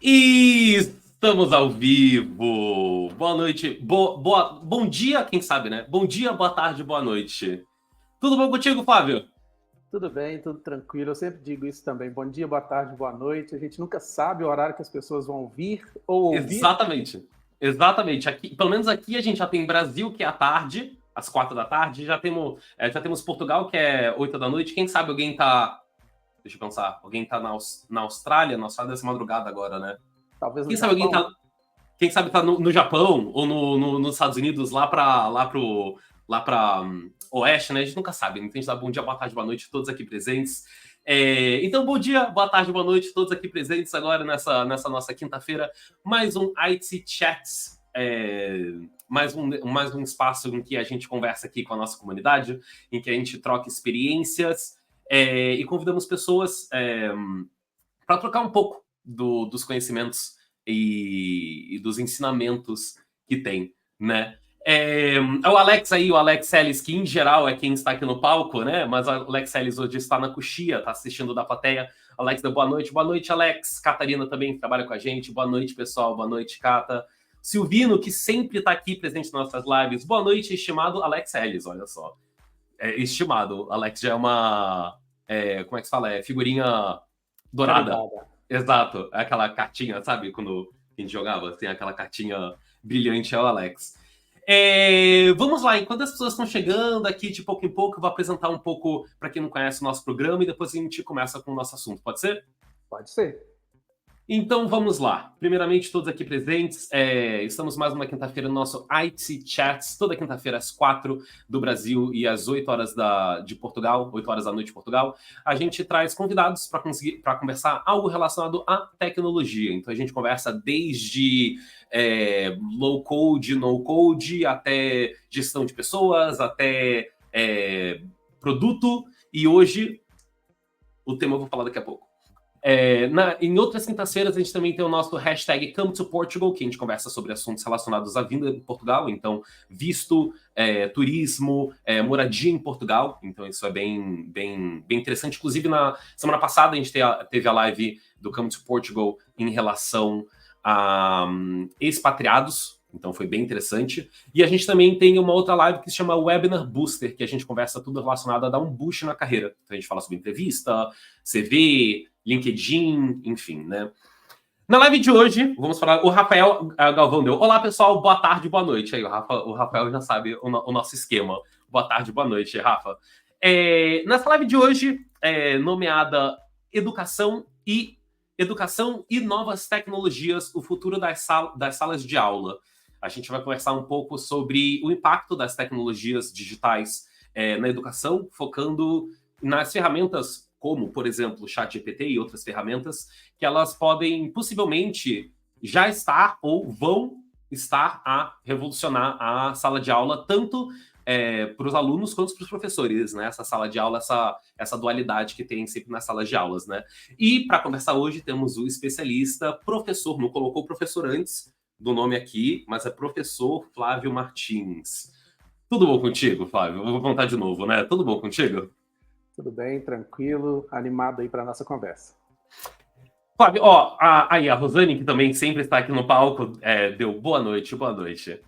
E estamos ao vivo. Boa noite. Bom dia, quem sabe, né? Bom dia, boa tarde, boa noite. Tudo bom contigo, Flávio? Tudo bem, tudo tranquilo. Eu sempre digo isso também. Bom dia, boa tarde, boa noite. A gente nunca sabe o horário que as pessoas vão vir ou ouvir. Exatamente. Exatamente. Aqui, pelo menos aqui a gente já tem Brasil, que é à tarde, às 4 da tarde. Já temos Portugal, que é 8 da noite. Quem sabe alguém tá. Deixa eu pensar. Alguém tá na Austrália? Na Austrália dessa madrugada agora, né? Talvez no Quem sabe alguém Japão. tá. Quem sabe tá no Japão ou nos Estados Unidos, lá para Oeste, né? A gente nunca sabe. Então a gente dá bom dia, boa tarde, boa noite, todos aqui presentes. Então, bom dia, boa tarde, boa noite, todos aqui presentes agora nessa nossa quinta-feira. Mais um IT Chats. Mais um espaço em que a gente conversa aqui com a nossa comunidade, em que a gente troca experiências e convidamos pessoas para trocar um pouco dos conhecimentos e dos ensinamentos que tem, né? O Alex aí, o Alex Ellis, que em geral é quem está aqui no palco, né? Mas o Alex Ellis hoje está na coxia, está assistindo da plateia. Alex, boa noite. Boa noite, Alex. Catarina também trabalha com a gente. Boa noite, pessoal. Boa noite, Cata. Silvino, que sempre está aqui presente nas nossas lives. Boa noite, estimado Alex Ellis, olha só. Estimado. Alex já é uma. Como é que se fala? É figurinha dourada. Carimbada. Exato. É aquela cartinha, sabe? Quando a gente jogava, tem aquela cartinha brilhante, é o Alex. Vamos lá, enquanto as pessoas estão chegando aqui de pouco em pouco, eu vou apresentar um pouco para quem não conhece o nosso programa e depois a gente começa com o nosso assunto, pode ser? Pode ser. Então vamos lá. Primeiramente, todos aqui presentes, estamos mais uma quinta-feira no nosso IT Chats, toda quinta-feira às 4 do Brasil e às 8 horas de Portugal, 8 horas da noite de Portugal. A gente traz convidados para conversar algo relacionado à tecnologia. Então a gente conversa desde low code, no code, até gestão de pessoas, até produto. E hoje, o tema eu vou falar daqui a pouco. Em outras quintas-feiras, a gente também tem o nosso hashtag Come to Portugal, que a gente conversa sobre assuntos relacionados à vinda em Portugal, então visto, turismo, moradia em Portugal, então isso é bem, bem, bem interessante. Inclusive, na semana passada, a gente teve a live do Come to Portugal em relação a expatriados, então foi bem interessante. E a gente também tem uma outra live que se chama Webinar Booster, que a gente conversa tudo relacionado a dar um boost na carreira. Então a gente fala sobre entrevista, CV, LinkedIn, enfim, né? Na live de hoje, vamos falar. O Rafael Galvão deu. Olá, pessoal, boa tarde, boa noite. Aí, o Rafael já sabe o nosso esquema. Boa tarde, boa noite, Rafa. Nessa live de hoje, nomeada Educação e Novas Tecnologias, o futuro das salas de aula. A gente vai conversar um pouco sobre o impacto das tecnologias digitais na educação, focando nas ferramentas como, por exemplo, o ChatGPT e outras ferramentas, que elas podem possivelmente já estar ou vão estar a revolucionar a sala de aula, tanto para os alunos quanto para os professores, né? Essa sala de aula, essa dualidade que tem sempre nas salas de aulas, né? E para conversar hoje temos o especialista, professor, não colocou professor antes do nome aqui, mas é professor Flávio Martins. Tudo bom contigo, Flávio? Vou contar de novo, né? Tudo bom contigo? Tudo bem, tranquilo, animado aí para nossa conversa. Flávio, ó, a Rosane, que também sempre está aqui no palco, deu boa noite, boa noite.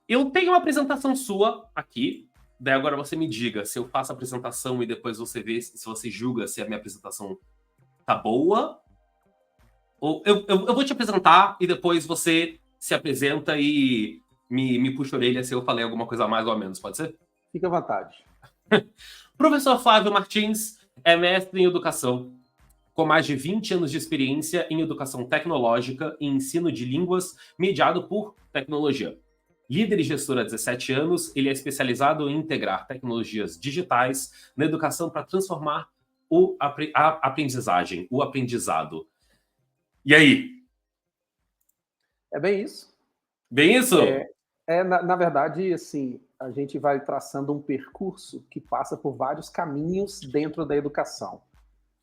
Eu tenho uma apresentação sua aqui, daí agora você me diga se eu faço a apresentação e depois você vê se você julga se a minha apresentação tá boa, ou eu vou te apresentar e depois você se apresenta e me puxa a orelha se eu falei alguma coisa a mais ou a menos, pode ser? Fique à vontade. Professor Flávio Martins é mestre em educação, com mais de 20 anos de experiência em educação tecnológica e ensino de línguas mediado por tecnologia. Líder e gestor há 17 anos, ele é especializado em integrar tecnologias digitais na educação para transformar a aprendizagem, o aprendizado. E aí? É bem isso. Bem isso? Na verdade, assim, a gente vai traçando um percurso que passa por vários caminhos dentro da educação.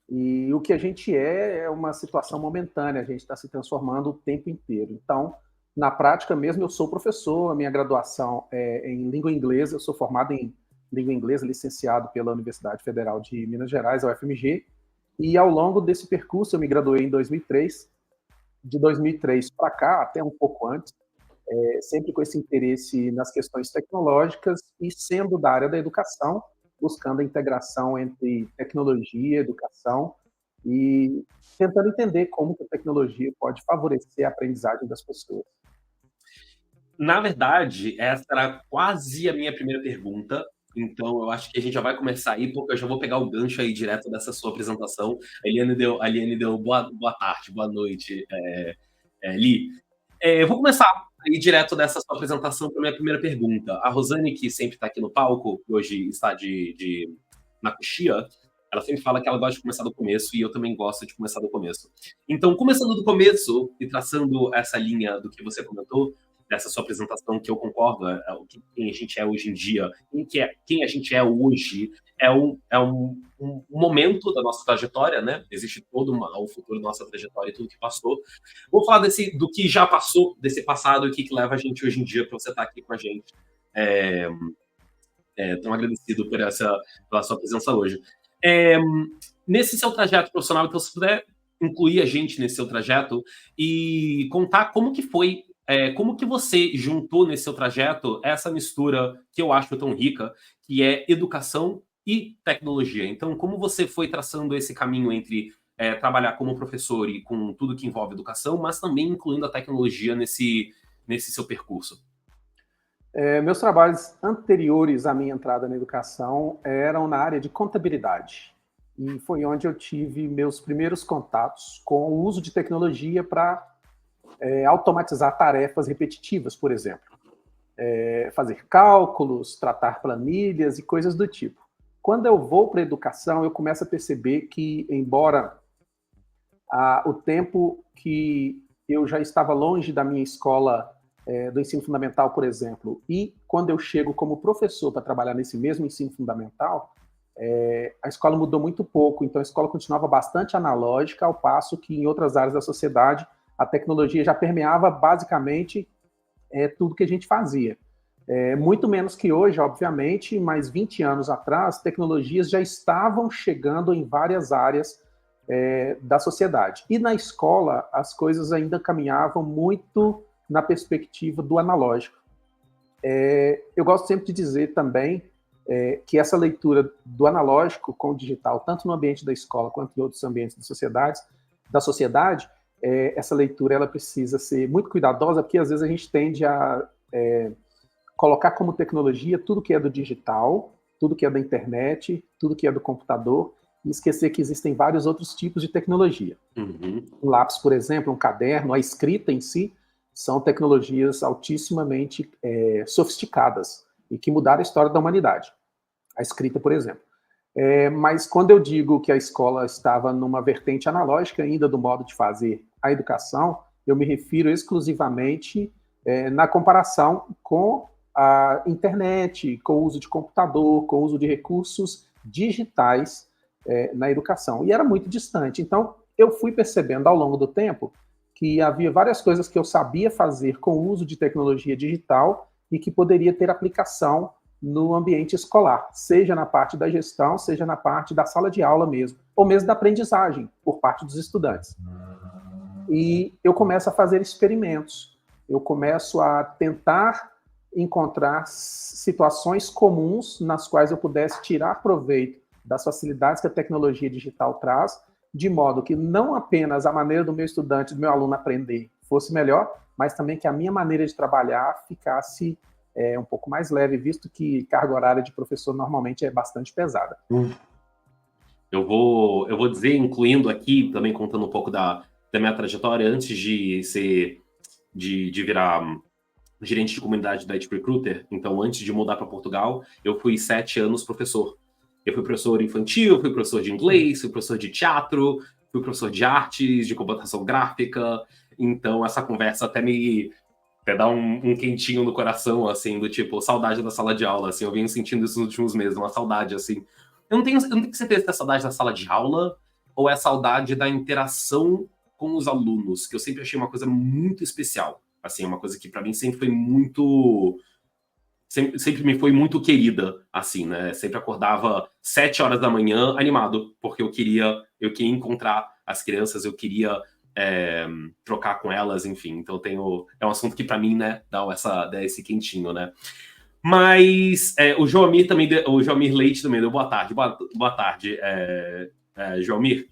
E o que a gente é uma situação momentânea, a gente está se transformando o tempo inteiro. Então, na prática mesmo, eu sou professor, a minha graduação é em língua inglesa, eu sou formado em língua inglesa, licenciado pela Universidade Federal de Minas Gerais, a UFMG, E ao longo desse percurso, eu me graduei em 2003. De 2003 para cá, até um pouco antes, sempre com esse interesse nas questões tecnológicas e sendo da área da educação, buscando a integração entre tecnologia, educação e tentando entender como que a tecnologia pode favorecer a aprendizagem das pessoas. Na verdade, essa era quase a minha primeira pergunta, então eu acho que a gente já vai começar aí, porque eu já vou pegar o gancho aí direto dessa sua apresentação. A Eliane deu boa tarde, boa noite, Li. Eu vou começar aí direto dessa sua apresentação para minha primeira pergunta. A Rosane, que sempre está aqui no palco, que hoje está na coxia, ela sempre fala que ela gosta de começar do começo e eu também gosto de começar do começo. Então, começando do começo e traçando essa linha do que você comentou, dessa sua apresentação, que eu concordo, quem a gente é hoje em dia, quem a gente é hoje, é um momento da nossa trajetória, né? Existe todo o futuro da nossa trajetória e tudo que passou. Vou falar do que já passou, desse passado e o que leva a gente hoje em dia para você estar aqui com a gente. É, tão agradecido pela sua presença hoje. É, nesse seu trajeto profissional, então, se puder incluir a gente nesse seu trajeto e contar como que foi, como que você juntou nesse seu trajeto essa mistura que eu acho tão rica, que é educação e tecnologia. Então, como você foi traçando esse caminho entre trabalhar como professor e com tudo que envolve educação, mas também incluindo a tecnologia nesse seu percurso? Meus trabalhos anteriores à minha entrada na educação eram na área de contabilidade. E foi onde eu tive meus primeiros contatos com o uso de tecnologia para automatizar tarefas repetitivas, por exemplo. Fazer cálculos, tratar planilhas e coisas do tipo. Quando eu vou para a educação, eu começo a perceber que, embora o tempo que eu já estava longe da minha escola do ensino fundamental, por exemplo, e quando eu chego como professor para trabalhar nesse mesmo ensino fundamental, a escola mudou muito pouco, então a escola continuava bastante analógica, ao passo que em outras áreas da sociedade a tecnologia já permeava basicamente tudo que a gente fazia. Muito menos que hoje, obviamente, mas 20 anos atrás, tecnologias já estavam chegando em várias áreas da sociedade. E na escola, as coisas ainda caminhavam muito na perspectiva do analógico. Eu gosto sempre de dizer também que essa leitura do analógico com o digital, tanto no ambiente da escola quanto em outros ambientes da sociedade, essa leitura ela precisa ser muito cuidadosa, porque às vezes a gente tende a colocar como tecnologia tudo que é do digital, tudo que é da internet, tudo que é do computador, e esquecer que existem vários outros tipos de tecnologia. Uhum. Um lápis, por exemplo, um caderno, a escrita em si, são tecnologias altissimamente sofisticadas e que mudaram a história da humanidade. A escrita, por exemplo. Mas quando eu digo que a escola estava numa vertente analógica ainda do modo de fazer a educação, eu me refiro exclusivamente na comparação com a internet, com o uso de computador, com o uso de recursos digitais na educação. E era muito distante. Então, eu fui percebendo ao longo do tempo que havia várias coisas que eu sabia fazer com o uso de tecnologia digital e que poderia ter aplicação no ambiente escolar, seja na parte da gestão, seja na parte da sala de aula mesmo, ou mesmo da aprendizagem por parte dos estudantes. E eu começo a fazer experimentos, eu começo a tentar encontrar situações comuns nas quais eu pudesse tirar proveito das facilidades que a tecnologia digital traz, de modo que não apenas a maneira do meu estudante, do meu aluno aprender fosse melhor, mas também que a minha maneira de trabalhar ficasse um pouco mais leve, visto que carga horária de professor normalmente é bastante pesada. Eu vou dizer, incluindo aqui, também contando um pouco da minha trajetória, antes de virar gerente de comunidade da IT Recruiter, então antes de mudar para Portugal, eu fui 7 anos professor. Eu fui professor infantil, fui professor de inglês, fui professor de teatro, fui professor de artes, de computação gráfica, então essa conversa até dá um quentinho no coração, assim, do tipo, saudade da sala de aula, assim, eu venho sentindo isso nos últimos meses, uma saudade, assim. Eu não tenho certeza se é saudade da sala de aula ou é saudade da interação com os alunos, que eu sempre achei uma coisa muito especial. Assim, uma coisa que para mim sempre foi muito sempre me foi muito querida, assim, né? Sempre acordava 7 horas da manhã animado, porque eu queria encontrar as crianças, eu queria trocar com elas, enfim. Então é um assunto que para mim, né, dá esse quentinho, né? Mas o Joamir o Joamir Leite também deu boa tarde. Boa tarde, Joamir.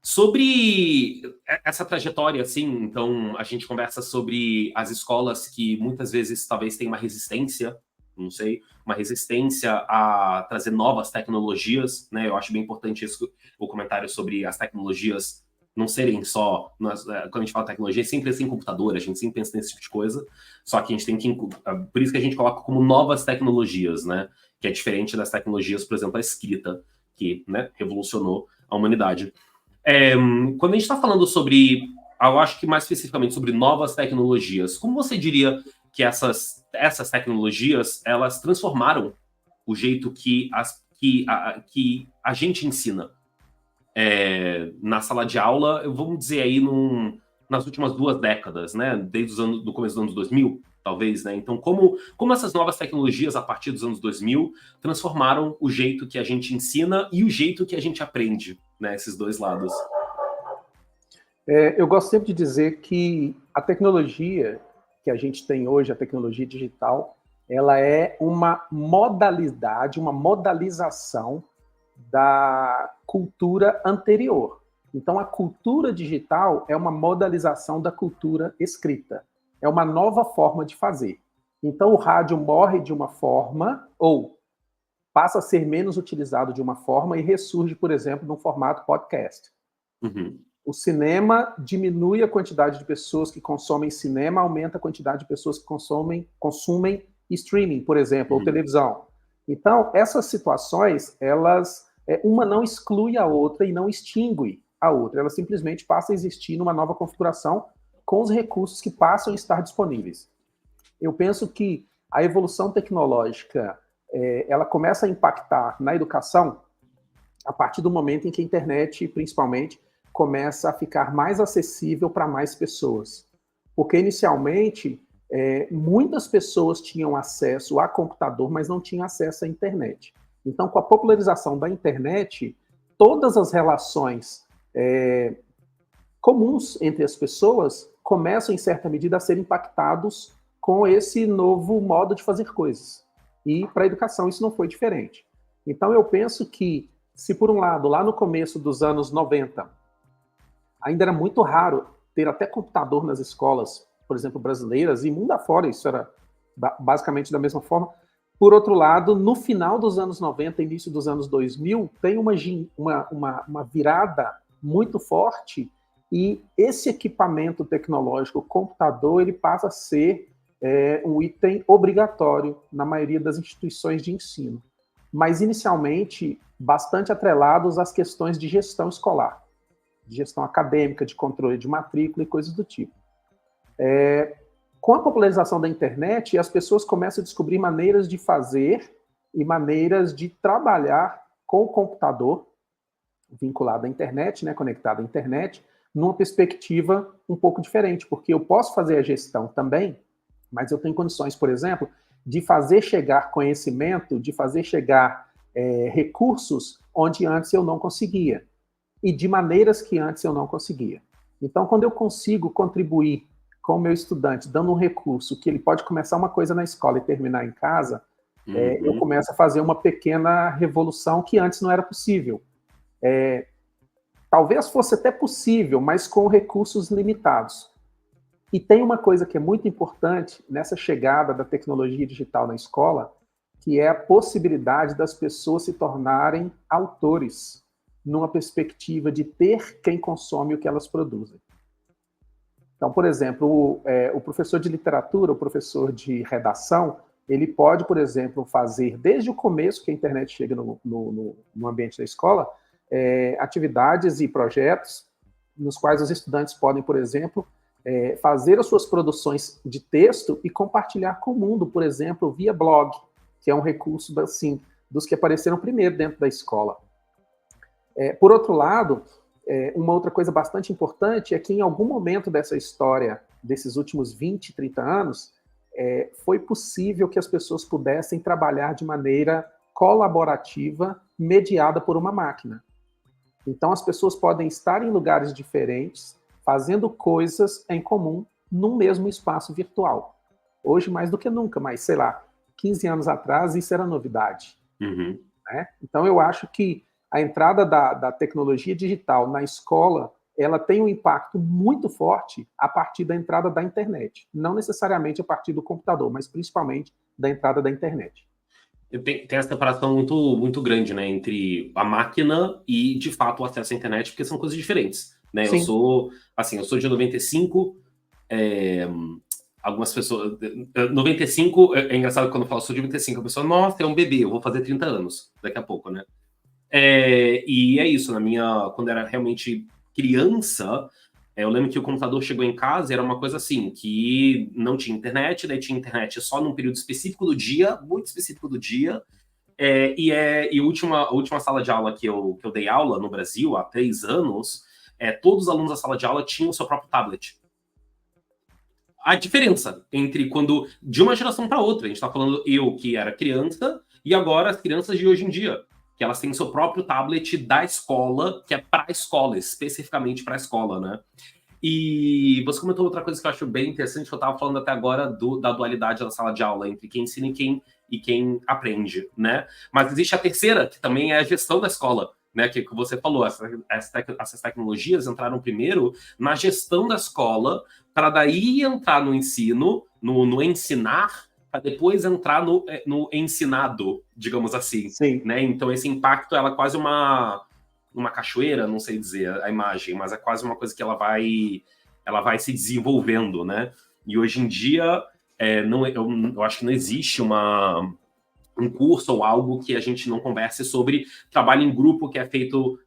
Sobre essa trajetória, assim, então a gente conversa sobre as escolas que muitas vezes talvez tenham uma resistência, não sei, uma resistência a trazer novas tecnologias, né? Eu acho bem importante isso, o comentário sobre as tecnologias não serem só, quando a gente fala tecnologia, sempre pensa em computador, a gente sempre pensa nesse tipo de coisa, só que a gente tem que, por isso que a gente coloca como novas tecnologias, né? Que é diferente das tecnologias, por exemplo, a escrita, que, né, revolucionou a humanidade. Quando a gente está falando sobre, eu acho que mais especificamente sobre novas tecnologias, como você diria que essas tecnologias, elas transformaram o jeito que a gente ensina na sala de aula, vamos dizer aí nas últimas 2 décadas, né? Desde do começo dos anos 2000, talvez, né? Então, como essas novas tecnologias, a partir dos anos 2000, transformaram o jeito que a gente ensina e o jeito que a gente aprende, né? Esses dois lados. Eu gosto sempre de dizer que a tecnologia que a gente tem hoje, a tecnologia digital, ela é uma modalidade, uma modalização da cultura anterior. Então, a cultura digital é uma modalização da cultura escrita. É uma nova forma de fazer. Então, o rádio morre de uma forma, ou passa a ser menos utilizado de uma forma e ressurge, por exemplo, no formato podcast. Uhum. O cinema diminui a quantidade de pessoas que consomem cinema, aumenta a quantidade de pessoas que consumem streaming, por exemplo, ou televisão. Então, essas situações, uma não exclui a outra e não extingue a outra. Ela simplesmente passa a existir numa nova configuração com os recursos que passam a estar disponíveis. Eu penso que a evolução tecnológica ela começa a impactar na educação a partir do momento em que a internet, principalmente, começa a ficar mais acessível para mais pessoas. Porque, inicialmente, muitas pessoas tinham acesso a computador, mas não tinham acesso à internet. Então, com a popularização da internet, todas as relações comuns entre as pessoas começam, em certa medida, a ser impactados com esse novo modo de fazer coisas. E, para a educação, isso não foi diferente. Então, eu penso que, se por um lado, lá no começo dos anos 90, ainda era muito raro ter até computador nas escolas, por exemplo, brasileiras, e mundo afora isso era basicamente da mesma forma. Por outro lado, no final dos anos 90, início dos anos 2000, tem uma virada muito forte e esse equipamento tecnológico, o computador, ele passa a ser um item obrigatório na maioria das instituições de ensino, mas inicialmente bastante atrelados às questões de gestão escolar, de gestão acadêmica, de controle de matrícula e coisas do tipo. Com a popularização da internet, as pessoas começam a descobrir maneiras de fazer e maneiras de trabalhar com o computador vinculado à internet, né, conectado à internet, numa perspectiva um pouco diferente, porque eu posso fazer a gestão também, mas eu tenho condições, por exemplo, de fazer chegar conhecimento, de fazer chegar recursos onde antes eu não conseguia, e de maneiras que antes eu não conseguia. Então, quando eu consigo contribuir com o meu estudante, dando um recurso que ele pode começar uma coisa na escola e terminar em casa, eu começo a fazer uma pequena revolução que antes não era possível. Talvez fosse até possível, mas com recursos limitados. E tem uma coisa que é muito importante nessa chegada da tecnologia digital na escola, que é a possibilidade das pessoas se tornarem autores, numa perspectiva de ter quem consome o que elas produzem. Então, por exemplo, o professor de literatura, o professor de redação, ele pode, por exemplo, fazer, desde o começo que a internet chega no ambiente da escola, atividades e projetos nos quais os estudantes podem, por exemplo, fazer as suas produções de texto e compartilhar com o mundo, por exemplo, via blog, que é um recurso assim, dos que apareceram primeiro dentro da escola. Por outro lado, uma outra coisa bastante importante é que em algum momento dessa história, desses últimos 20, 30 anos, foi possível que as pessoas pudessem trabalhar de maneira colaborativa, mediada por uma máquina. Então, as pessoas podem estar em lugares diferentes, fazendo coisas em comum, num mesmo espaço virtual. Hoje, mais do que nunca, mas, sei lá, 15 anos atrás, isso era novidade. Uhum. Né? Então, eu acho que a entrada da tecnologia digital na escola, ela tem um impacto muito forte a partir da entrada da internet. Não necessariamente a partir do computador, mas principalmente da entrada da internet. Tem essa separação muito, muito grande, né, entre a máquina e, de fato, o acesso à internet, porque são coisas diferentes, né? Sim. Eu sou de 95, algumas pessoas... 95, é engraçado quando eu falo sou de 95, a pessoa, nossa, é um bebê, eu vou fazer 30 anos daqui a pouco, né? E é isso, quando eu era realmente criança, eu lembro que o computador chegou em casa e era uma coisa assim, que não tinha internet, daí tinha internet só num período específico do dia, muito específico do dia, e a última sala de aula que eu dei aula no Brasil, há 3 anos, todos os alunos da sala de aula tinham o seu próprio tablet. A diferença entre quando, de uma geração para outra, a gente está falando eu que era criança, e agora as crianças de hoje em dia, que elas têm o seu próprio tablet da escola, que é para a escola, especificamente para a escola, né? E você comentou outra coisa que eu acho bem interessante, que eu estava falando até agora da dualidade da sala de aula, entre quem ensina e quem aprende, né? Mas existe a terceira, que também é a gestão da escola, né? Que você falou, essas tecnologias entraram primeiro na gestão da escola, para daí entrar no ensino, no ensinar, para depois entrar no ensinado, digamos assim, Sim. né? Então esse impacto, ela é quase uma cachoeira, não sei dizer a imagem, mas é quase uma coisa que ela vai se desenvolvendo, né? E hoje em dia, eu acho que não existe um curso ou algo que a gente não converse sobre trabalho em grupo que é feito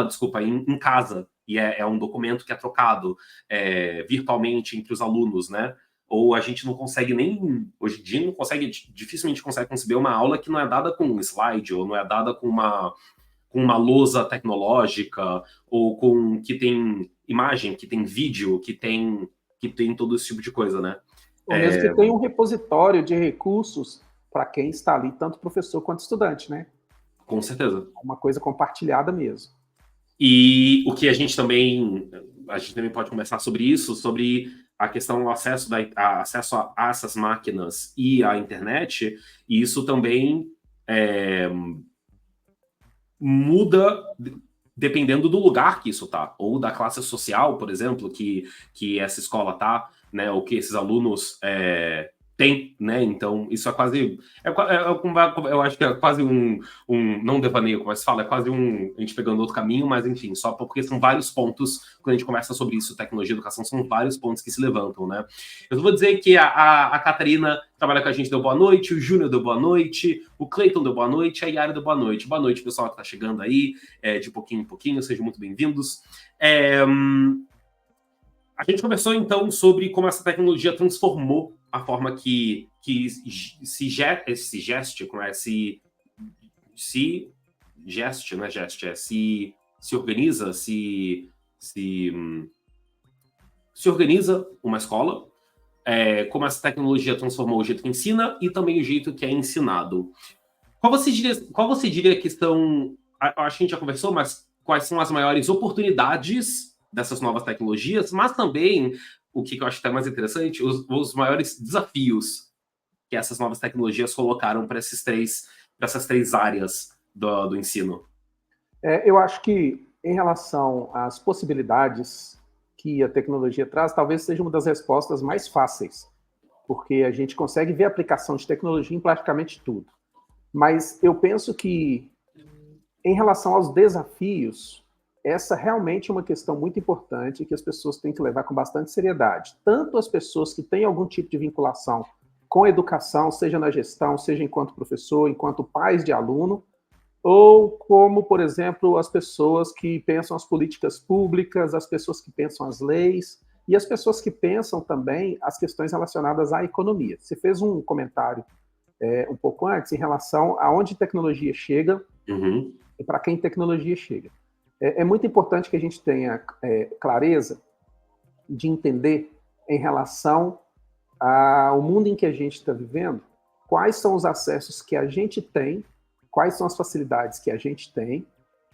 desculpa, em casa, e é um documento que é trocado virtualmente entre os alunos, né? Ou a gente não consegue hoje em dia, dificilmente consegue conceber uma aula que não é dada com um slide, ou não é dada com uma lousa tecnológica, ou que tem imagem, que tem vídeo, que tem todo esse tipo de coisa, né? Ou mesmo que tenha um repositório de recursos para quem está ali, tanto professor quanto estudante, né? Com certeza. Uma coisa compartilhada mesmo. E o que a gente também pode conversar sobre isso, sobre a questão do acesso a essas máquinas e à internet, e isso também muda dependendo do lugar que isso tá, ou da classe social, por exemplo, que essa escola tá, né, ou que esses alunos têm, né, então isso é quase, eu acho que é quase não devaneio, como se fala, é quase a gente pegando outro caminho, mas enfim, só porque são vários pontos, quando a gente conversa sobre isso, tecnologia e educação, são vários pontos que se levantam, né. Eu vou dizer que a Catarina trabalha com a gente, deu boa noite, o Júnior deu boa noite, o Cleiton deu boa noite, a Yara deu boa noite. Boa noite, pessoal que tá chegando aí, de pouquinho em pouquinho, sejam muito bem-vindos. A gente conversou, então, sobre como essa tecnologia transformou a forma que se geste, não é? Se organiza, se organiza uma escola, como essa tecnologia transformou o jeito que ensina e também o jeito que é ensinado. Qual você diria que são... Acho que a gente já conversou, mas quais são as maiores oportunidades dessas novas tecnologias, mas também, o que eu acho até mais interessante, os maiores desafios que essas novas tecnologias colocaram para essas três áreas do ensino? Eu acho que, em relação às possibilidades que a tecnologia traz, talvez seja uma das respostas mais fáceis, porque a gente consegue ver a aplicação de tecnologia em praticamente tudo. Mas eu penso que, em relação aos desafios, essa realmente é uma questão muito importante que as pessoas têm que levar com bastante seriedade. Tanto as pessoas que têm algum tipo de vinculação com a educação, seja na gestão, seja enquanto professor, enquanto pais de aluno, ou como, por exemplo, as pessoas que pensam as políticas públicas, as pessoas que pensam as leis, e as pessoas que pensam também as questões relacionadas à economia. Você fez um comentário um pouco antes em relação a onde tecnologia chega e para quem tecnologia chega. É muito importante que a gente tenha clareza de entender em relação o mundo em que a gente está vivendo, quais são os acessos que a gente tem, quais são as facilidades que a gente tem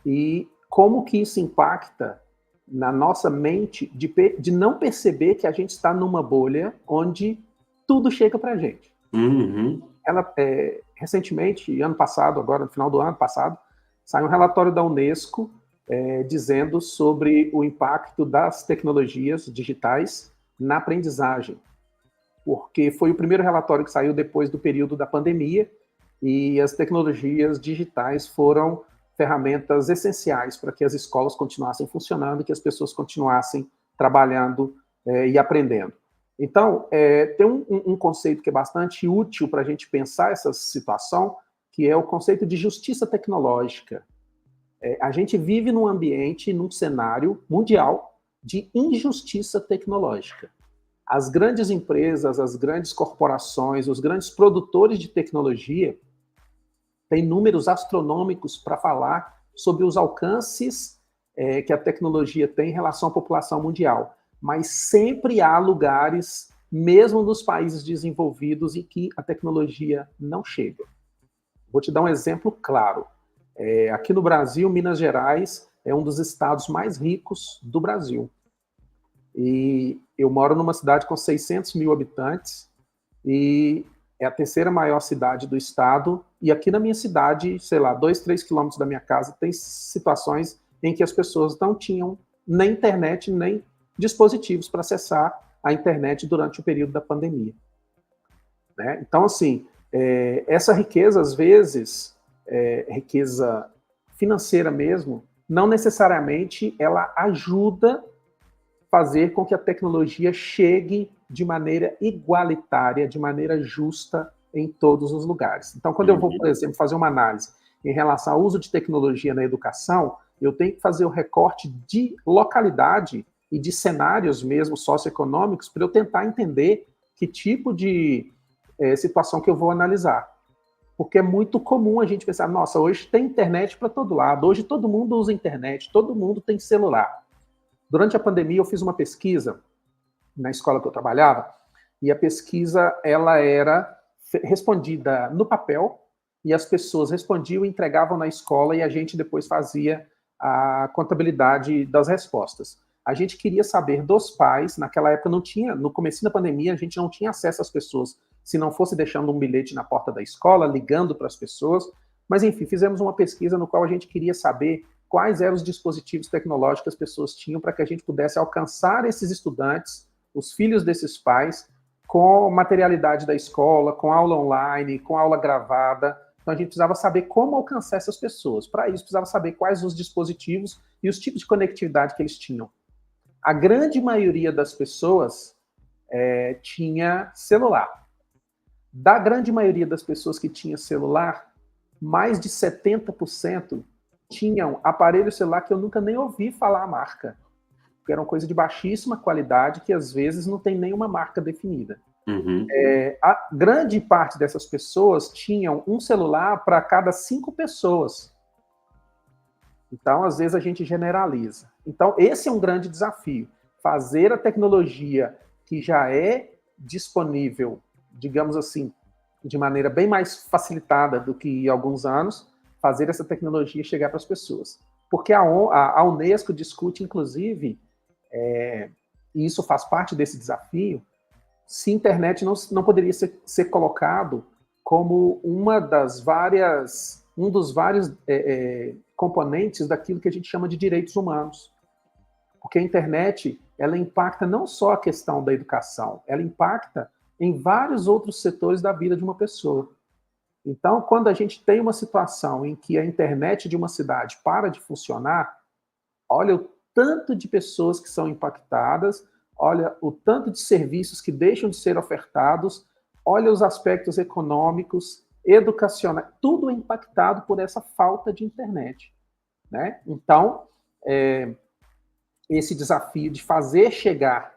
e como que isso impacta na nossa mente de não perceber que a gente está numa bolha onde tudo chega para a gente. Uhum. Recentemente, ano passado, agora no final do ano passado, saiu um relatório da Unesco dizendo sobre o impacto das tecnologias digitais na aprendizagem, porque foi o primeiro relatório que saiu depois do período da pandemia e as tecnologias digitais foram ferramentas essenciais para que as escolas continuassem funcionando, que as pessoas continuassem trabalhando e aprendendo. Então, tem um conceito que é bastante útil para a gente pensar essa situação, que é o conceito de justiça tecnológica. A gente vive num ambiente, num cenário mundial de injustiça tecnológica. As grandes empresas, as grandes corporações, os grandes produtores de tecnologia têm números astronômicos para falar sobre os alcances que a tecnologia tem em relação à população mundial. Mas sempre há lugares, mesmo nos países desenvolvidos, em que a tecnologia não chega. Vou te dar um exemplo claro. Aqui no Brasil, Minas Gerais é um dos estados mais ricos do Brasil. E eu moro numa cidade com 600 mil habitantes e é a terceira maior cidade do estado. E aqui na minha cidade, sei lá, 2, 3 quilômetros da minha casa, tem situações em que as pessoas não tinham nem internet, nem dispositivos para acessar a internet durante o período da pandemia. Né? Então, assim, essa riqueza, às vezes, riqueza financeira mesmo, não necessariamente ela ajuda fazer com que a tecnologia chegue de maneira igualitária, de maneira justa em todos os lugares. Então, quando eu vou, por exemplo, fazer uma análise em relação ao uso de tecnologia na educação, eu tenho que fazer o recorte de localidade e de cenários mesmo socioeconômicos para eu tentar entender que tipo de situação que eu vou analisar. Porque é muito comum a gente pensar, nossa, hoje tem internet para todo lado, hoje todo mundo usa internet, todo mundo tem celular. Durante a pandemia, eu fiz uma pesquisa na escola que eu trabalhava, e a pesquisa ela era respondida no papel, e as pessoas respondiam e entregavam na escola, e a gente depois fazia a contabilidade das respostas. A gente queria saber dos pais, naquela época não tinha, no começo da pandemia, a gente não tinha acesso às pessoas, se não fosse deixando um bilhete na porta da escola, ligando para as pessoas, mas enfim, fizemos uma pesquisa no qual a gente queria saber quais eram os dispositivos tecnológicos que as pessoas tinham para que a gente pudesse alcançar esses estudantes, os filhos desses pais, com materialidade da escola, com aula online, com aula gravada. Então a gente precisava saber como alcançar essas pessoas. Para isso, precisava saber quais os dispositivos e os tipos de conectividade que eles tinham. A grande maioria das pessoas tinha celular. Da grande maioria das pessoas que tinha celular, mais de 70% tinham aparelho celular que eu nunca nem ouvi falar a marca. Porque eram coisa de baixíssima qualidade que às vezes não tem nenhuma marca definida. Uhum. A grande parte dessas pessoas tinham um celular para cada 5 pessoas. Então, às vezes, a gente generaliza. Então, esse é um grande desafio. Fazer a tecnologia que já é disponível, digamos assim, de maneira bem mais facilitada do que há alguns anos, fazer essa tecnologia chegar para as pessoas. Porque a Unesco discute, inclusive, e isso faz parte desse desafio, se a internet não poderia ser colocado como um dos vários componentes daquilo que a gente chama de direitos humanos. Porque a internet, ela impacta não só a questão da educação, ela impacta em vários outros setores da vida de uma pessoa. Então, quando a gente tem uma situação em que a internet de uma cidade para de funcionar, olha o tanto de pessoas que são impactadas, olha o tanto de serviços que deixam de ser ofertados, olha os aspectos econômicos, educacionais, tudo é impactado por essa falta de internet. Né? Então, esse desafio de fazer chegar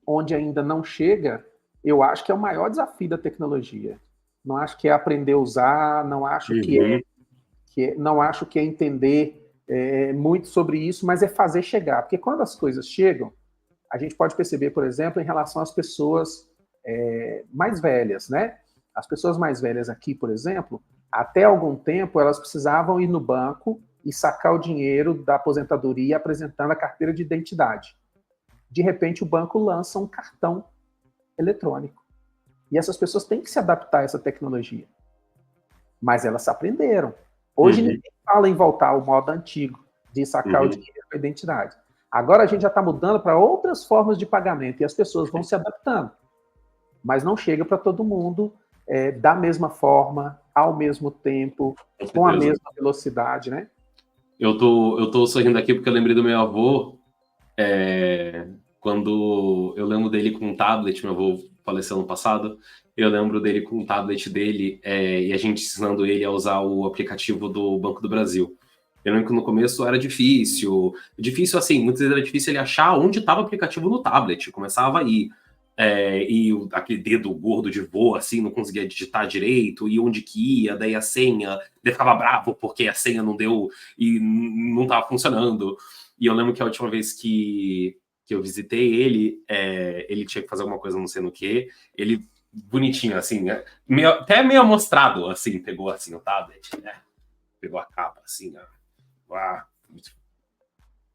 onde ainda não chega, eu acho que é o maior desafio da tecnologia. Não acho que é aprender a usar, não acho não acho que é entender muito sobre isso, mas é fazer chegar. Porque quando as coisas chegam, a gente pode perceber, por exemplo, em relação às pessoas mais velhas, né? As pessoas mais velhas aqui, por exemplo, até algum tempo elas precisavam ir no banco e sacar o dinheiro da aposentadoria apresentando a carteira de identidade. De repente, o banco lança um cartão eletrônico. E essas pessoas têm que se adaptar a essa tecnologia. Mas elas aprenderam. Hoje ninguém fala em voltar ao modo antigo de sacar o dinheiro com a identidade. Agora a gente já está mudando para outras formas de pagamento e as pessoas vão se adaptando. Mas não chega para todo mundo da mesma forma, ao mesmo tempo, com a mesma velocidade, né? Eu tô sorrindo aqui porque eu lembrei do meu avô, quando eu lembro dele com um tablet, meu avô faleceu ano passado, eu lembro dele com o tablet dele e a gente ensinando ele a usar o aplicativo do Banco do Brasil. Eu lembro que no começo era difícil assim, muitas vezes era difícil ele achar onde estava o aplicativo no tablet, começava aí. Aquele dedo gordo de vô, assim, não conseguia digitar direito, e onde que ia, daí a senha, ele ficava bravo porque a senha não deu e não estava funcionando. E eu lembro que a última vez que eu visitei ele, ele tinha que fazer alguma coisa, não sei no que, ele, bonitinho, assim, até meio amostrado, assim, pegou assim o tablet, né? Pegou a capa, assim, ó.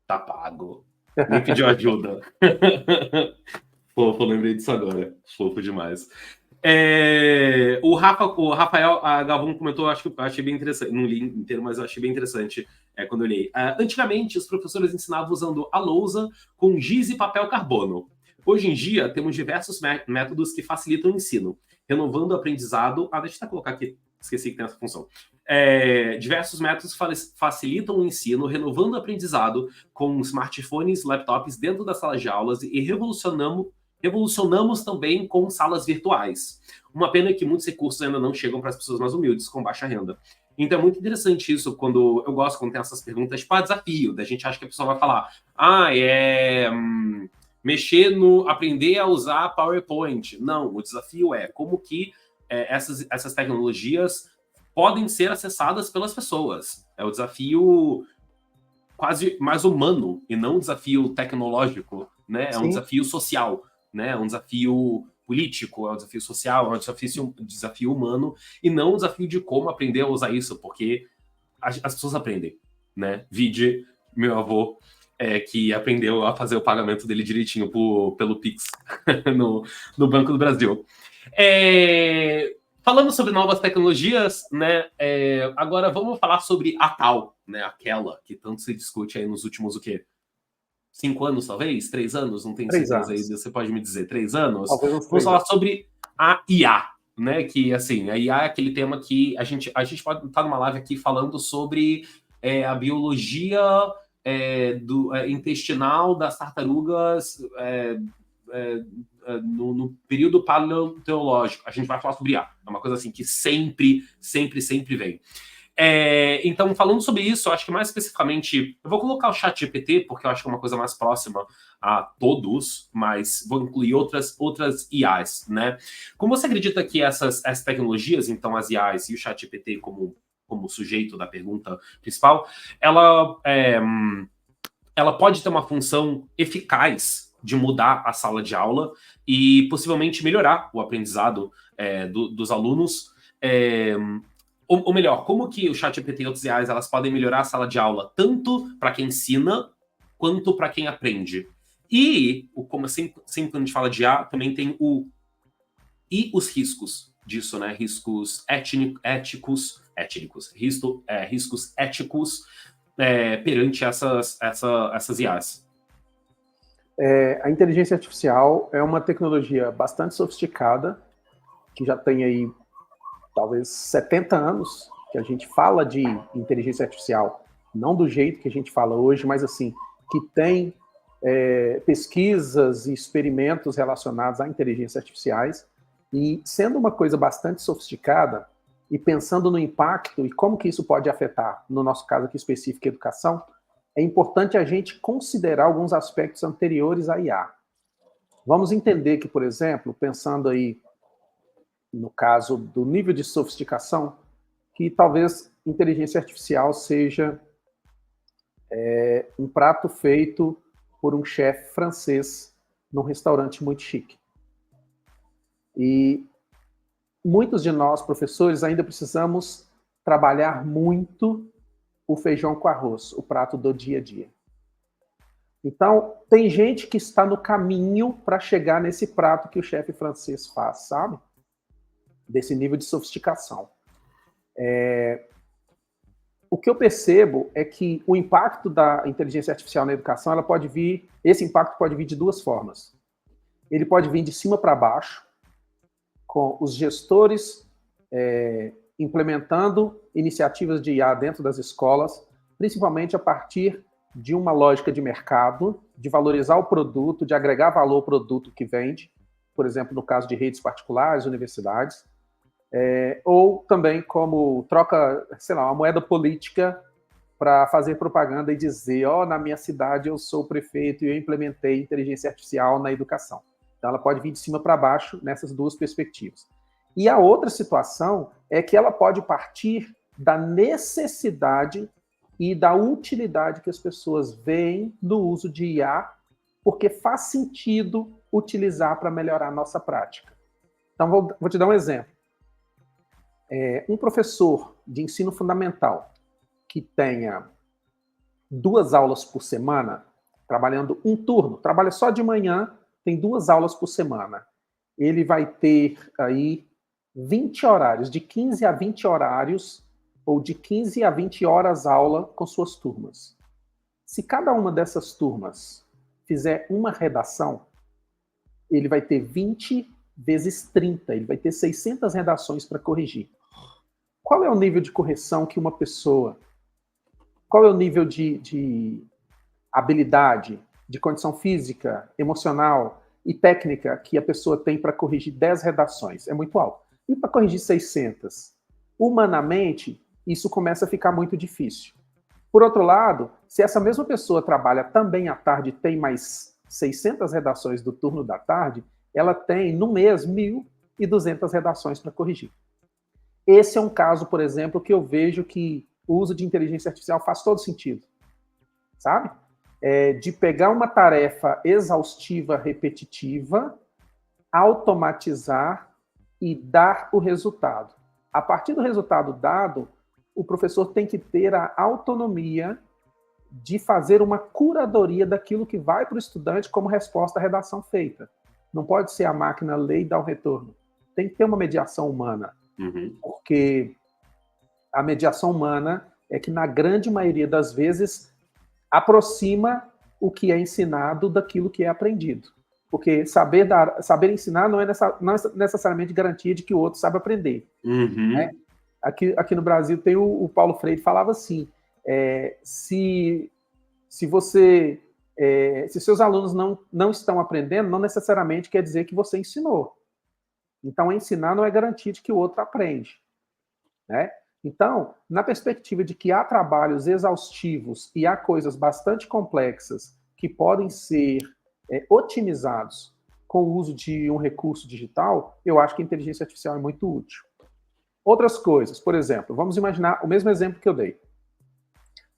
Tá pago. Nem pediu ajuda. Fofo, lembrei disso agora. Fofo demais. O Rafael Galvão comentou, acho que eu achei bem interessante. Não li inteiro, mas eu achei bem interessante quando eu li. Antigamente, os professores ensinavam usando a lousa com giz e papel carbono. Hoje em dia, temos diversos métodos que facilitam o ensino, renovando o aprendizado. Deixa eu até colocar aqui, esqueci que tem essa função. Diversos métodos facilitam o ensino, renovando o aprendizado com smartphones, laptops dentro das salas de aulas e revolucionamos também com salas virtuais. Uma pena que muitos recursos ainda não chegam para as pessoas mais humildes, com baixa renda. Então é muito interessante isso, quando eu gosto quando tem essas perguntas, tipo, desafio, da gente acha que a pessoa vai falar, aprender a usar PowerPoint. Não, o desafio é como que essas tecnologias podem ser acessadas pelas pessoas. É o desafio quase mais humano, e não um desafio tecnológico, né? É um desafio social, né? É um desafio político, é um desafio social, é um desafio humano, e não um desafio de como aprender a usar isso, porque as pessoas aprendem, né? Vide meu avô, que aprendeu a fazer o pagamento dele direitinho pelo Pix no Banco do Brasil. Falando sobre novas tecnologias, né? Agora vamos falar sobre a tal, né? Aquela que tanto se discute aí nos últimos, 5 anos, talvez? 3 anos? Não tenho 3 certeza aí. anos. Você pode me dizer, 3 anos? Talvez uns 3 Vamos falar anos. sobre a IA, né? Que, assim, a IA é aquele tema que a gente pode estar numa live aqui falando sobre a biologia intestinal das tartarugas no período paleontológico. A gente vai falar sobre IA. É uma coisa assim que sempre vem. Então, falando sobre isso, eu acho que mais especificamente, eu vou colocar o ChatGPT, porque eu acho que é uma coisa mais próxima a todos, mas vou incluir outras IAs, né? Como você acredita que essas tecnologias, então as IAs e o ChatGPT como sujeito da pergunta principal, ela pode ter uma função eficaz de mudar a sala de aula e possivelmente melhorar o aprendizado dos alunos, ou melhor, como que o ChatGPT e outros IAs elas podem melhorar a sala de aula tanto para quem ensina quanto para quem aprende. E, como sempre quando a gente fala de IA, também tem os riscos disso, né? Riscos éticos, riscos éticos perante essas IAs. A inteligência artificial é uma tecnologia bastante sofisticada, que já tem aí talvez 70 anos que a gente fala de inteligência artificial, não do jeito que a gente fala hoje, mas assim, que tem pesquisas e experimentos relacionados a inteligências artificiais, e sendo uma coisa bastante sofisticada, e pensando no impacto e como que isso pode afetar, no nosso caso aqui específico, a educação, é importante a gente considerar alguns aspectos anteriores à IA. Vamos entender que, por exemplo, pensando aí no caso do nível de sofisticação, que talvez inteligência artificial seja um prato feito por um chefe francês num restaurante muito chique. E muitos de nós, professores, ainda precisamos trabalhar muito o feijão com arroz, o prato do dia a dia. Então, tem gente que está no caminho para chegar nesse prato que o chefe francês faz, sabe? Desse nível de sofisticação. O que eu percebo é que o impacto da inteligência artificial na educação, esse impacto pode vir de duas formas. Ele pode vir de cima para baixo, com os gestores implementando iniciativas de IA dentro das escolas, principalmente a partir de uma lógica de mercado, de valorizar o produto, de agregar valor ao produto que vende, por exemplo, no caso de redes particulares, universidades, ou também como troca, sei lá, uma moeda política para fazer propaganda e dizer, na minha cidade eu sou o prefeito e eu implementei inteligência artificial na educação. Então ela pode vir de cima para baixo nessas duas perspectivas. E a outra situação é que ela pode partir da necessidade e da utilidade que as pessoas veem no uso de IA, porque faz sentido utilizar para melhorar a nossa prática. Então, vou te dar um exemplo. Um professor de ensino fundamental que tenha 2 aulas por semana, trabalhando um turno, trabalha só de manhã, tem 2 aulas por semana. Ele vai ter aí 20 horários, de 15 a 20 horários, ou de 15 a 20 horas aula com suas turmas. Se cada uma dessas turmas fizer uma redação, ele vai ter 20 vezes 30, ele vai ter 600 redações para corrigir. Qual é o nível de correção que uma pessoa, qual é o nível de habilidade, de condição física, emocional e técnica que a pessoa tem para corrigir 10 redações? É muito alto. E para corrigir 600? Humanamente, isso começa a ficar muito difícil. Por outro lado, se essa mesma pessoa trabalha também à tarde e tem mais 600 redações do turno da tarde, ela tem, no mês, 1.200 redações para corrigir. Esse é um caso, por exemplo, que eu vejo que o uso de inteligência artificial faz todo sentido. Sabe? De pegar uma tarefa exaustiva, repetitiva, automatizar e dar o resultado. A partir do resultado dado, o professor tem que ter a autonomia de fazer uma curadoria daquilo que vai para o estudante como resposta à redação feita. Não pode ser a máquina ler e dar o retorno. Tem que ter uma mediação humana. Porque a mediação humana é que, na grande maioria das vezes, aproxima o que é ensinado daquilo que é aprendido. Porque saber ensinar não é necessariamente garantia de que o outro sabe aprender. Né? Aqui no Brasil tem o Paulo Freire falava assim, se seus alunos não estão aprendendo, não necessariamente quer dizer que você ensinou. Então, ensinar não é garantia de que o outro aprende. Né? Então, na perspectiva de que há trabalhos exaustivos e há coisas bastante complexas que podem ser otimizados com o uso de um recurso digital, eu acho que a inteligência artificial é muito útil. Outras coisas, por exemplo, vamos imaginar o mesmo exemplo que eu dei.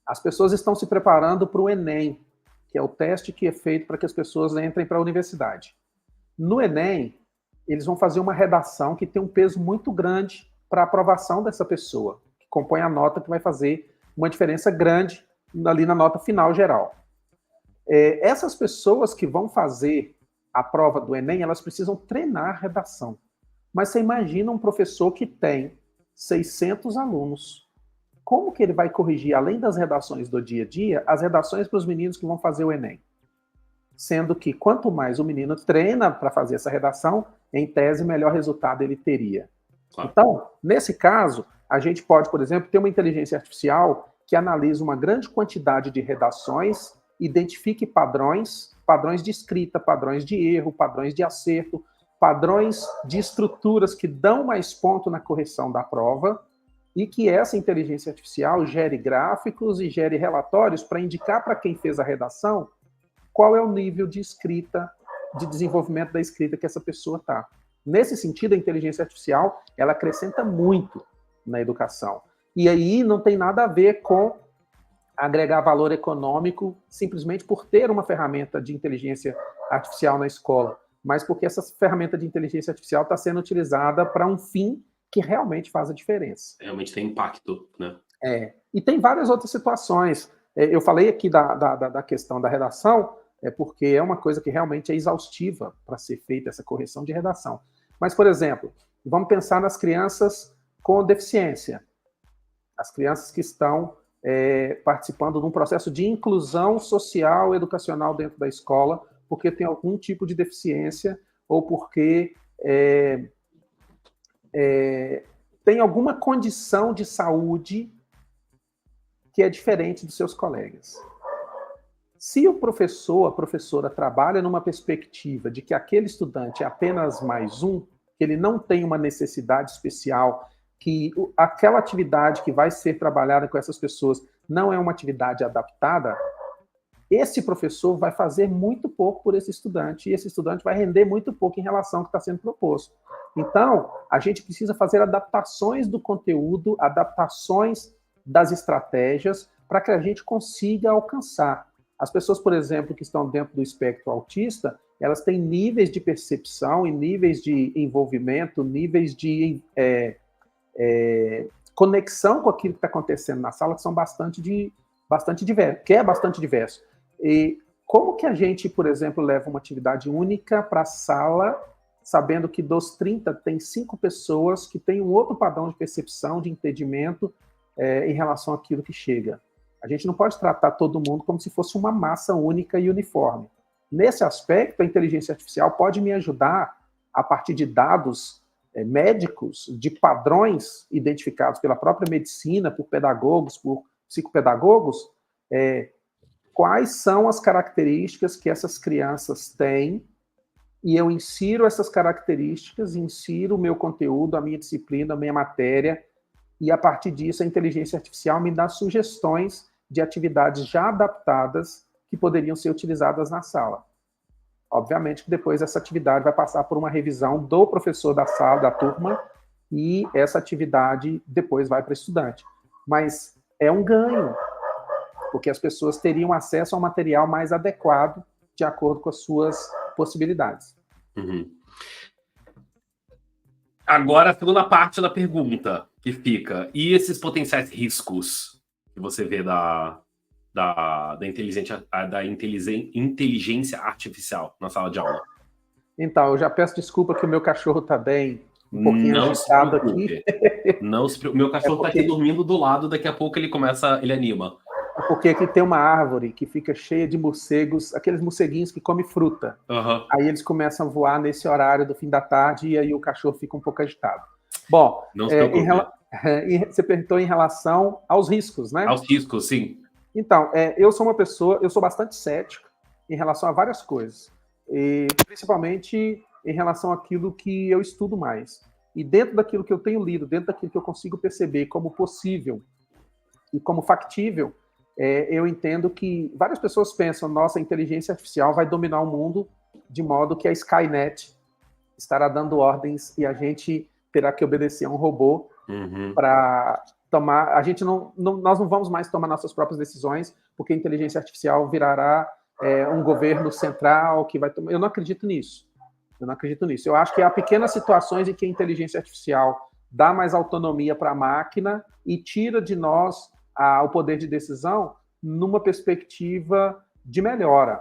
As pessoas estão se preparando para o Enem, que é o teste que é feito para que as pessoas entrem para a universidade. No Enem, eles vão fazer uma redação que tem um peso muito grande para a aprovação dessa pessoa, que compõe a nota que vai fazer uma diferença grande ali na nota final geral. Essas pessoas que vão fazer a prova do Enem, elas precisam treinar a redação. Mas você imagina um professor que tem 600 alunos. Como que ele vai corrigir, além das redações do dia a dia, as redações para os meninos que vão fazer o Enem? Sendo que quanto mais o menino treina para fazer essa redação, em tese, melhor resultado ele teria. Claro. Então, nesse caso, a gente pode, por exemplo, ter uma inteligência artificial que analisa uma grande quantidade de redações, identifique padrões de escrita, padrões de erro, padrões de acerto, padrões de estruturas que dão mais ponto na correção da prova, e que essa inteligência artificial gere gráficos e gere relatórios para indicar para quem fez a redação qual é o nível de escrita, de desenvolvimento da escrita que essa pessoa está. Nesse sentido, a inteligência artificial, ela acrescenta muito na educação. E aí não tem nada a ver com agregar valor econômico simplesmente por ter uma ferramenta de inteligência artificial na escola, mas porque essa ferramenta de inteligência artificial está sendo utilizada para um fim que realmente faz a diferença. Realmente tem impacto, né? E tem várias outras situações. Eu falei aqui da questão da redação, porque é uma coisa que realmente é exaustiva para ser feita essa correção de redação. Mas, por exemplo, vamos pensar nas crianças com deficiência. As crianças que estão participando de um processo de inclusão social e educacional dentro da escola, porque tem algum tipo de deficiência ou porque tem alguma condição de saúde que é diferente dos seus colegas. Se o professor, a professora trabalha numa perspectiva de que aquele estudante é apenas mais um, que ele não tem uma necessidade especial, que aquela atividade que vai ser trabalhada com essas pessoas não é uma atividade adaptada, esse professor vai fazer muito pouco por esse estudante, e esse estudante vai render muito pouco em relação ao que está sendo proposto. Então, a gente precisa fazer adaptações do conteúdo, adaptações das estratégias, para que a gente consiga alcançar. As pessoas, por exemplo, que estão dentro do espectro autista, elas têm níveis de percepção e níveis de envolvimento, níveis de conexão com aquilo que está acontecendo na sala, que são bastante diverso. E como que a gente, por exemplo, leva uma atividade única para a sala, sabendo que dos 30 tem 5 pessoas que têm um outro padrão de percepção, de entendimento em relação àquilo que chega? A gente não pode tratar todo mundo como se fosse uma massa única e uniforme. Nesse aspecto, a inteligência artificial pode me ajudar, a partir de dados médicos, de padrões identificados pela própria medicina, por pedagogos, por psicopedagogos, quais são as características que essas crianças têm, e eu insiro essas características, insiro o meu conteúdo, a minha disciplina, a minha matéria, e a partir disso a inteligência artificial me dá sugestões de atividades já adaptadas que poderiam ser utilizadas na sala. Obviamente que depois essa atividade vai passar por uma revisão do professor da sala, da turma, e essa atividade depois vai para o estudante. Mas é um ganho, porque as pessoas teriam acesso a um material mais adequado de acordo com as suas possibilidades. Uhum. Agora, a segunda parte da pergunta que fica: e esses potenciais riscos que você vê da inteligência artificial na sala de aula? Então, eu já peço desculpa que o meu cachorro está bem um pouquinho agitado aqui. Não se preocupe. Meu cachorro está aqui dormindo do lado, daqui a pouco ele anima. Porque aqui tem uma árvore que fica cheia de morcegos, aqueles morceguinhos que comem fruta. Uhum. Aí eles começam a voar nesse horário do fim da tarde e aí o cachorro fica um pouco agitado. Bom, não se preocupe. Você perguntou em relação aos riscos, né? Aos riscos, sim. Então, eu sou bastante cético em relação a várias coisas. E principalmente em relação àquilo que eu estudo mais. E dentro daquilo que eu tenho lido, dentro daquilo que eu consigo perceber como possível e como factível, eu entendo que várias pessoas pensam, nossa, a inteligência artificial vai dominar o mundo de modo que a Skynet estará dando ordens e a gente terá que obedecer a um robô para tomar... nós não vamos mais tomar nossas próprias decisões, porque a inteligência artificial virará um governo central que vai tomar... Eu não acredito nisso. Eu acho que há pequenas situações em que a inteligência artificial dá mais autonomia para a máquina e tira de nós o poder de decisão numa perspectiva de melhora,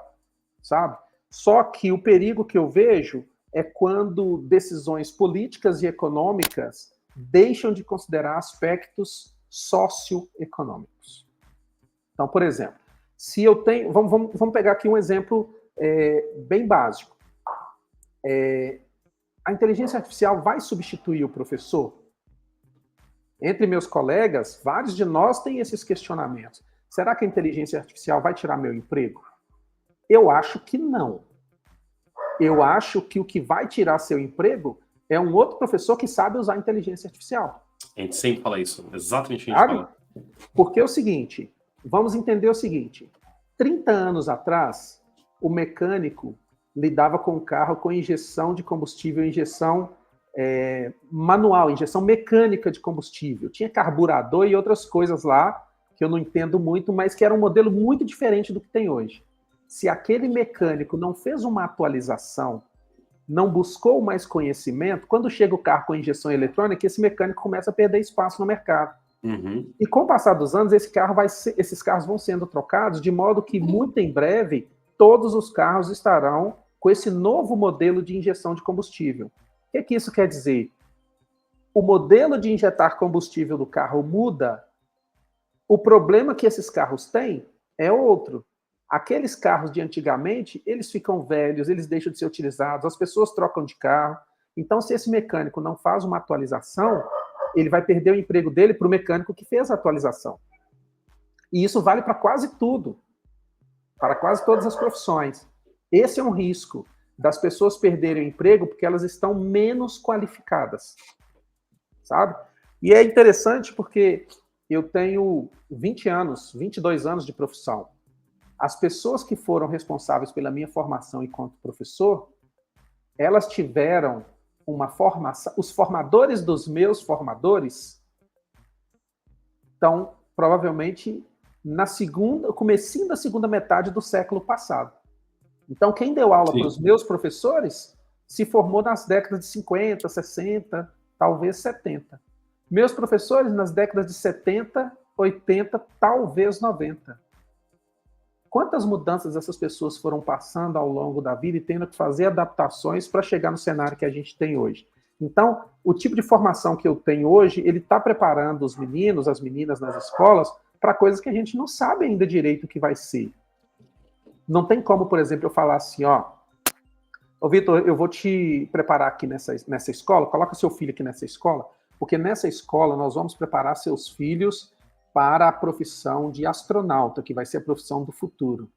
sabe? Só que o perigo que eu vejo é quando decisões políticas e econômicas deixam de considerar aspectos socioeconômicos. Então, por exemplo, se eu tenho... Vamos pegar aqui um exemplo bem básico. A inteligência artificial vai substituir o professor? Entre meus colegas, vários de nós têm esses questionamentos. Será que a inteligência artificial vai tirar meu emprego? Eu acho que não. Eu acho que o que vai tirar seu emprego é um outro professor que sabe usar a inteligência artificial. A gente sempre fala isso, exatamente o que a gente fala. Porque é o seguinte, vamos entender o seguinte, 30 anos atrás, o mecânico lidava com o carro com injeção de combustível, injeção manual, injeção mecânica de combustível. Tinha carburador e outras coisas lá, que eu não entendo muito, mas que era um modelo muito diferente do que tem hoje. Se aquele mecânico não fez uma atualização não buscou mais conhecimento, quando chega o carro com injeção eletrônica, esse mecânico começa a perder espaço no mercado. E com o passar dos anos, esses carros vão sendo trocados, de modo que, muito em breve, todos os carros estarão com esse novo modelo de injeção de combustível. O que isso quer dizer? O modelo de injetar combustível do carro muda, o problema que esses carros têm é outro. Aqueles carros de antigamente, eles ficam velhos, eles deixam de ser utilizados, as pessoas trocam de carro. Então, se esse mecânico não faz uma atualização, ele vai perder o emprego dele para o mecânico que fez a atualização. E isso vale para quase tudo, para quase todas as profissões. Esse é um risco das pessoas perderem o emprego porque elas estão menos qualificadas, sabe? E é interessante porque eu tenho 20 anos, 22 anos de profissão. As pessoas que foram responsáveis pela minha formação enquanto professor, elas tiveram uma formação, os formadores dos meus formadores estão provavelmente comecinho da segunda metade do século passado. Então, quem deu aula para os meus professores se formou nas décadas de 50, 60, talvez 70. Meus professores nas décadas de 70, 80, talvez 90. Quantas mudanças essas pessoas foram passando ao longo da vida e tendo que fazer adaptações para chegar no cenário que a gente tem hoje? Então, o tipo de formação que eu tenho hoje, ele está preparando os meninos, as meninas nas escolas para coisas que a gente não sabe ainda direito o que vai ser. Não tem como, por exemplo, eu falar assim, ô Vitor, eu vou te preparar aqui nessa escola, coloca seu filho aqui nessa escola, porque nessa escola nós vamos preparar seus filhos para a profissão de astronauta, que vai ser a profissão do futuro.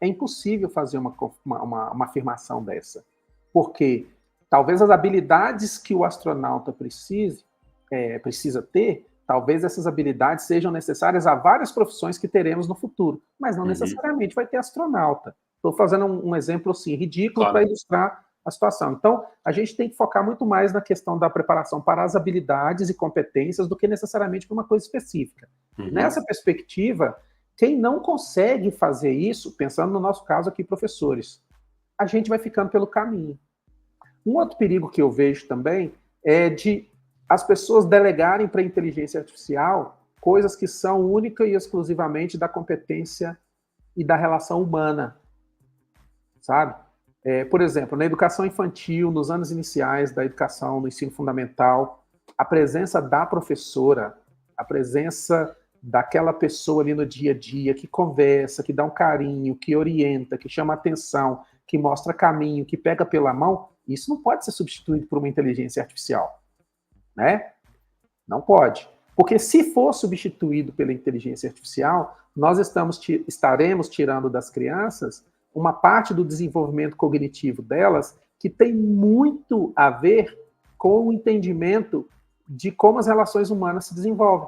É impossível fazer uma afirmação dessa, porque talvez as habilidades que o astronauta precisa ter, talvez essas habilidades sejam necessárias a várias profissões que teremos no futuro, mas não necessariamente vai ter astronauta. Estou fazendo um exemplo assim, ridículo, para ilustrar a situação. Então, a gente tem que focar muito mais na questão da preparação para as habilidades e competências do que necessariamente para uma coisa específica. Nessa perspectiva, quem não consegue fazer isso, pensando no nosso caso aqui, professores, a gente vai ficando pelo caminho. Um outro perigo que eu vejo também é de as pessoas delegarem para a inteligência artificial coisas que são única e exclusivamente da competência e da relação humana, sabe? Por exemplo, na educação infantil, nos anos iniciais da educação, no ensino fundamental, a presença da professora, a presença daquela pessoa ali no dia a dia que conversa, que dá um carinho, que orienta, que chama atenção, que mostra caminho, que pega pela mão, isso não pode ser substituído por uma inteligência artificial, né? Não pode. Porque se for substituído pela inteligência artificial, nós estaremos tirando das crianças uma parte do desenvolvimento cognitivo delas que tem muito a ver com o entendimento de como as relações humanas se desenvolvem.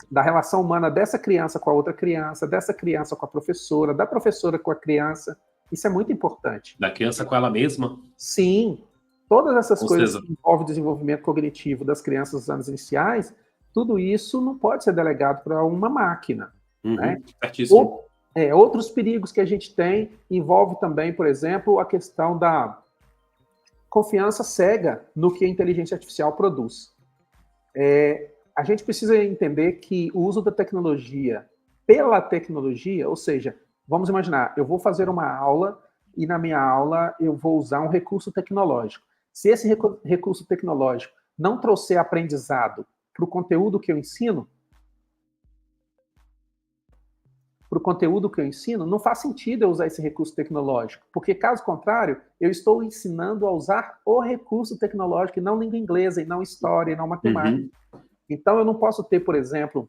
Da relação humana dessa criança com a outra criança, dessa criança com a professora, da professora com a criança. Isso é muito importante. Da criança com ela mesma? Sim. Todas essas coisas que envolvem o desenvolvimento cognitivo das crianças nos anos iniciais, tudo isso não pode ser delegado para uma máquina. Né? Certíssimo. Outros perigos que a gente tem envolve também, por exemplo, a questão da confiança cega no que a inteligência artificial produz. A gente precisa entender que o uso da tecnologia pela tecnologia, ou seja, vamos imaginar, eu vou fazer uma aula e na minha aula eu vou usar um recurso tecnológico. Se esse recurso tecnológico não trouxer aprendizado para o conteúdo que eu ensino, não faz sentido eu usar esse recurso tecnológico, porque, caso contrário, eu estou ensinando a usar o recurso tecnológico e não língua inglesa, e não história, e não matemática. Então, eu não posso ter, por exemplo,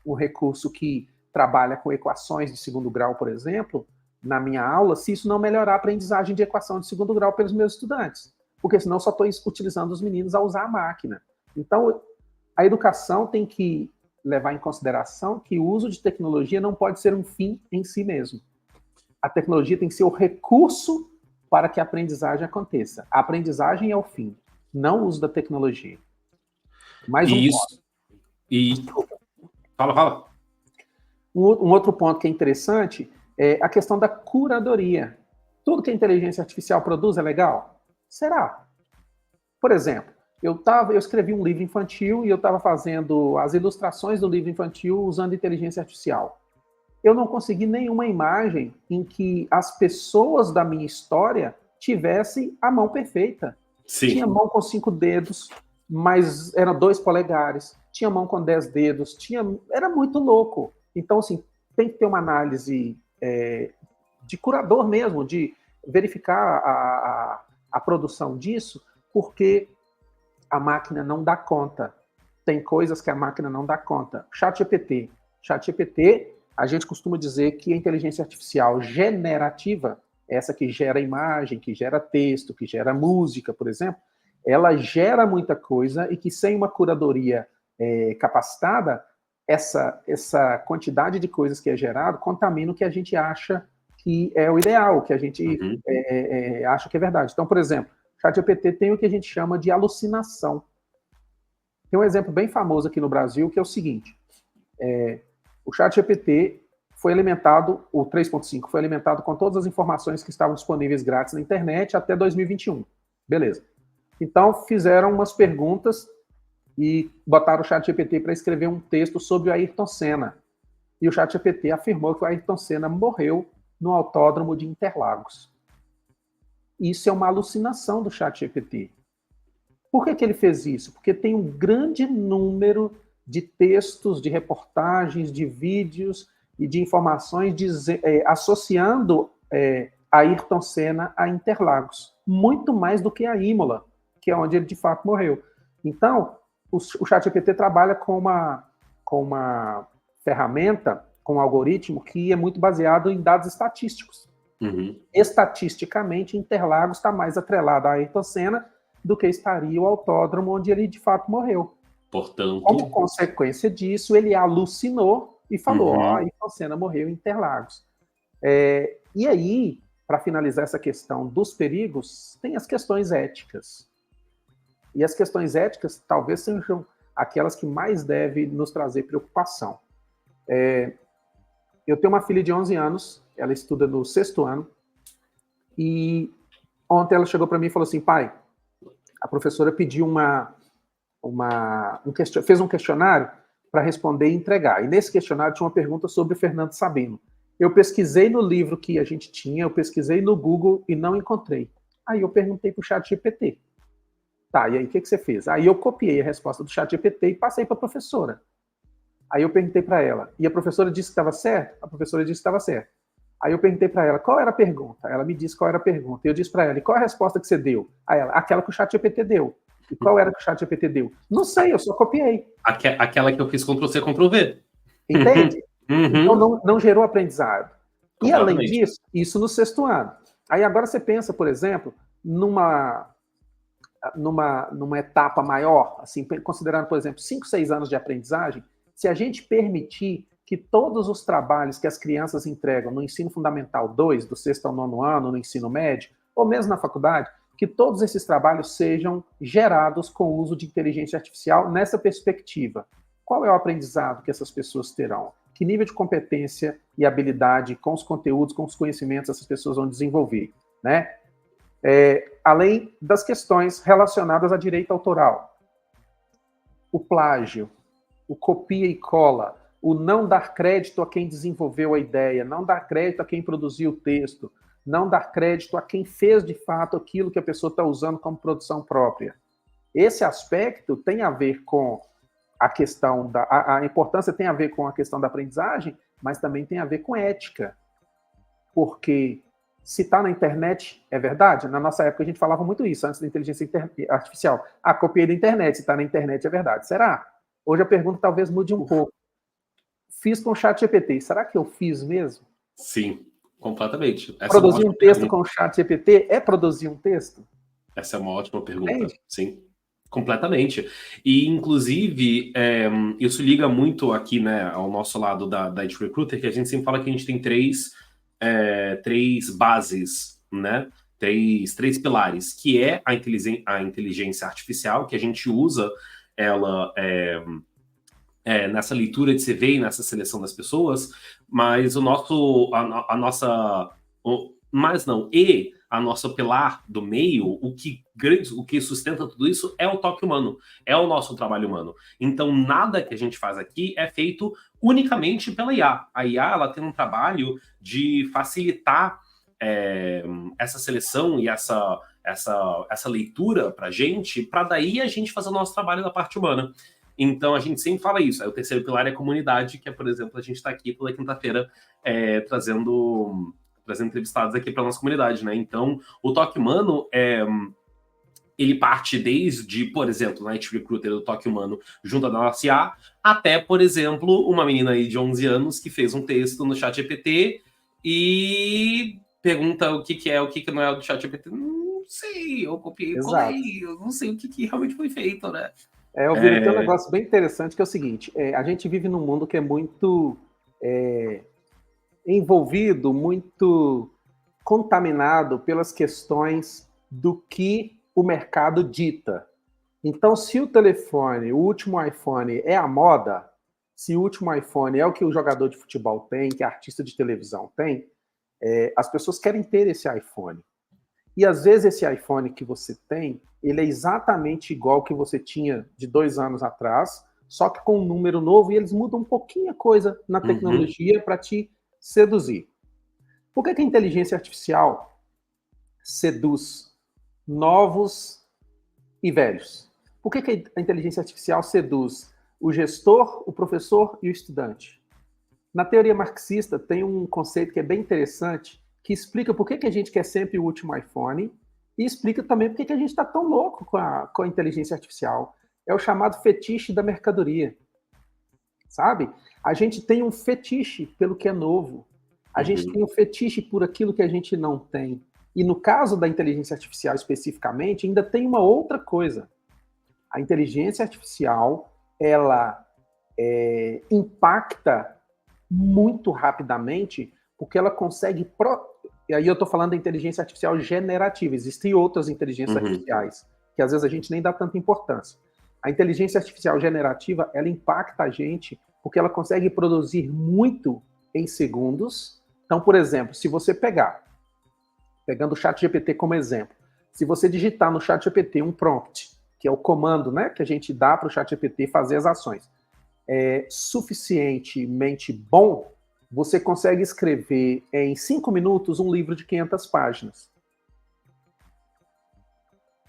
um recurso que trabalha com equações de segundo grau, por exemplo, na minha aula, se isso não melhorar a aprendizagem de equação de segundo grau pelos meus estudantes, porque senão eu só estou utilizando os meninos a usar a máquina. Então, a educação tem que levar em consideração que o uso de tecnologia não pode ser um fim em si mesmo. A tecnologia tem que ser o recurso para que a aprendizagem aconteça. A aprendizagem é o fim, não o uso da tecnologia. Mais um ponto. Fala. Um outro ponto que é interessante é a questão da curadoria. Tudo que a inteligência artificial produz é legal? Será? Por exemplo, eu escrevi um livro infantil e eu estava fazendo as ilustrações do livro infantil usando inteligência artificial. Eu não consegui nenhuma imagem em que as pessoas da minha história tivessem a mão perfeita. Sim. Tinha mão com 5 dedos, mas eram 2 polegares. Tinha mão com 10 dedos. Era muito louco. Então, assim, tem que ter uma análise de curador mesmo, de verificar a produção disso, porque a máquina não dá conta. Tem coisas que a máquina não dá conta. ChatGPT, a gente costuma dizer que a inteligência artificial generativa, essa que gera imagem, que gera texto, que gera música, por exemplo, ela gera muita coisa e que sem uma curadoria capacitada, essa quantidade de coisas que é gerado contamina o que a gente acha que é o ideal, o que a gente acha que é verdade. Então, por exemplo, o ChatGPT tem o que a gente chama de alucinação. Tem um exemplo bem famoso aqui no Brasil, que é o seguinte, o ChatGPT foi alimentado, o 3.5 foi alimentado com todas as informações que estavam disponíveis grátis na internet até 2021. Beleza. Então, fizeram umas perguntas e botaram o ChatGPT para escrever um texto sobre o Ayrton Senna. E o ChatGPT afirmou que o Ayrton Senna morreu no autódromo de Interlagos. Isso é uma alucinação do ChatGPT. Por que ele fez isso? Porque tem um grande número de textos, de reportagens, de vídeos e de informações associando Ayrton Senna a Interlagos. Muito mais do que a Imola, que é onde ele de fato morreu. Então, o ChatGPT trabalha com uma ferramenta, com um algoritmo que é muito baseado em dados estatísticos. Estatisticamente, Interlagos está mais atrelado a Ayrton Senna do que estaria o autódromo onde ele de fato morreu. Portanto, como consequência disso, ele alucinou e falou, Ayrton Senna morreu em Interlagos. E aí, para finalizar essa questão dos perigos, tem as questões éticas. E as questões éticas talvez sejam aquelas que mais devem nos trazer preocupação. Eu tenho uma filha de 11 anos, ela estuda no 6º ano, e ontem ela chegou para mim e falou assim, pai, a professora pediu fez um questionário para responder e entregar. E nesse questionário tinha uma pergunta sobre o Fernando Sabino. Eu pesquisei no livro que a gente tinha, eu pesquisei no Google e não encontrei. Aí eu perguntei para o ChatGPT. Tá, e aí o que você fez? Aí eu copiei a resposta do ChatGPT e passei para a professora. Aí eu perguntei para ela, e a professora disse que estava certo? A professora disse que estava certo. Aí eu perguntei para ela, qual era a pergunta? Ela me disse qual era a pergunta. Eu disse para ela, e qual é a resposta que você deu? Aí ela, aquela que o ChatGPT deu. E qual era que o ChatGPT deu? Não sei, eu só copiei. Aquela que eu fiz Ctrl+C, Ctrl+V. Entende? Então não gerou aprendizado. E além disso, isso no 6º ano. Aí agora você pensa, por exemplo, numa etapa maior, assim, considerando, por exemplo, 5, 6 anos de aprendizagem, se a gente permitir que todos os trabalhos que as crianças entregam no ensino fundamental 2, do 6º ao 9º ano, no ensino médio, ou mesmo na faculdade, que todos esses trabalhos sejam gerados com o uso de inteligência artificial nessa perspectiva. Qual é o aprendizado que essas pessoas terão? Que nível de competência e habilidade com os conteúdos, com os conhecimentos essas pessoas vão desenvolver, né? Além das questões relacionadas à direito autoral. O plágio, o copia e cola, o não dar crédito a quem desenvolveu a ideia, não dar crédito a quem produziu o texto, não dar crédito a quem fez de fato aquilo que a pessoa está usando como produção própria. Esse aspecto tem a ver com a questão a importância tem a ver com a questão da aprendizagem, mas também tem a ver com ética. Porque se está na internet, é verdade? Na nossa época a gente falava muito isso, antes da inteligência artificial. Copiei da internet, se está na internet é verdade. Será? Hoje a pergunta talvez mude um pouco. Fiz com o ChatGPT, será que eu fiz mesmo? Sim, completamente. Produzir um texto com o ChatGPT é produzir um texto? Essa é uma ótima pergunta, sim. Completamente. E, inclusive, isso liga muito aqui, né, ao nosso lado da It Recruiter, que a gente sempre fala que a gente tem três bases, né? Três pilares, que é a inteligência artificial, que a gente usa ela nessa leitura de CV e nessa seleção das pessoas, mas a nosso pilar do meio, o que sustenta tudo isso é o toque humano, é o nosso trabalho humano. Então, nada que a gente faz aqui é feito unicamente pela IA. A IA, ela tem um trabalho de facilitar essa seleção e essa leitura para a gente, para daí a gente fazer o nosso trabalho da parte humana. Então, a gente sempre fala isso. Aí, o terceiro pilar é a comunidade, que é, por exemplo, a gente está aqui toda quinta-feira trazendo entrevistados aqui para nossa comunidade, né? Então, o toque humano ele parte desde, por exemplo, o Night Recruiter do toque humano junto à nossa IA, até, por exemplo, uma menina aí de 11 anos que fez um texto no ChatGPT e pergunta o que é, o que não é do ChatGPT. Não sei, eu copiei e colei, eu não sei o que realmente foi feito, né? Elvira, tem um negócio bem interessante que é o seguinte, a gente vive num mundo que é muito envolvido, muito contaminado pelas questões do que o mercado dita. Então, se o telefone, o último iPhone é a moda, se o último iPhone é o que o jogador de futebol tem, que a artista de televisão tem, as pessoas querem ter esse iPhone. E às vezes esse iPhone que você tem, ele é exatamente igual que você tinha de 2 anos atrás, só que com um número novo, e eles mudam um pouquinho a coisa na tecnologia para te seduzir. Por que a inteligência artificial seduz novos e velhos? Por que a inteligência artificial seduz o gestor, o professor e o estudante? Na teoria marxista tem um conceito que é bem interessante, que explica por que a gente quer sempre o último iPhone e explica também por que a gente está tão louco com a inteligência artificial. É o chamado fetiche da mercadoria. Sabe? A gente tem um fetiche pelo que é novo. A gente tem um fetiche por aquilo que a gente não tem. E no caso da inteligência artificial especificamente, ainda tem uma outra coisa. A inteligência artificial, ela impacta muito rapidamente, porque ela consegue... E aí eu estou falando da inteligência artificial generativa. Existem outras inteligências artificiais, que às vezes a gente nem dá tanta importância. A inteligência artificial generativa, ela impacta a gente porque ela consegue produzir muito em segundos. Então, por exemplo, se você pegando o ChatGPT como exemplo, se você digitar no ChatGPT um prompt, que é o comando, né, que a gente dá para o ChatGPT fazer as ações, suficientemente bom, você consegue escrever em 5 minutos um livro de 500 páginas.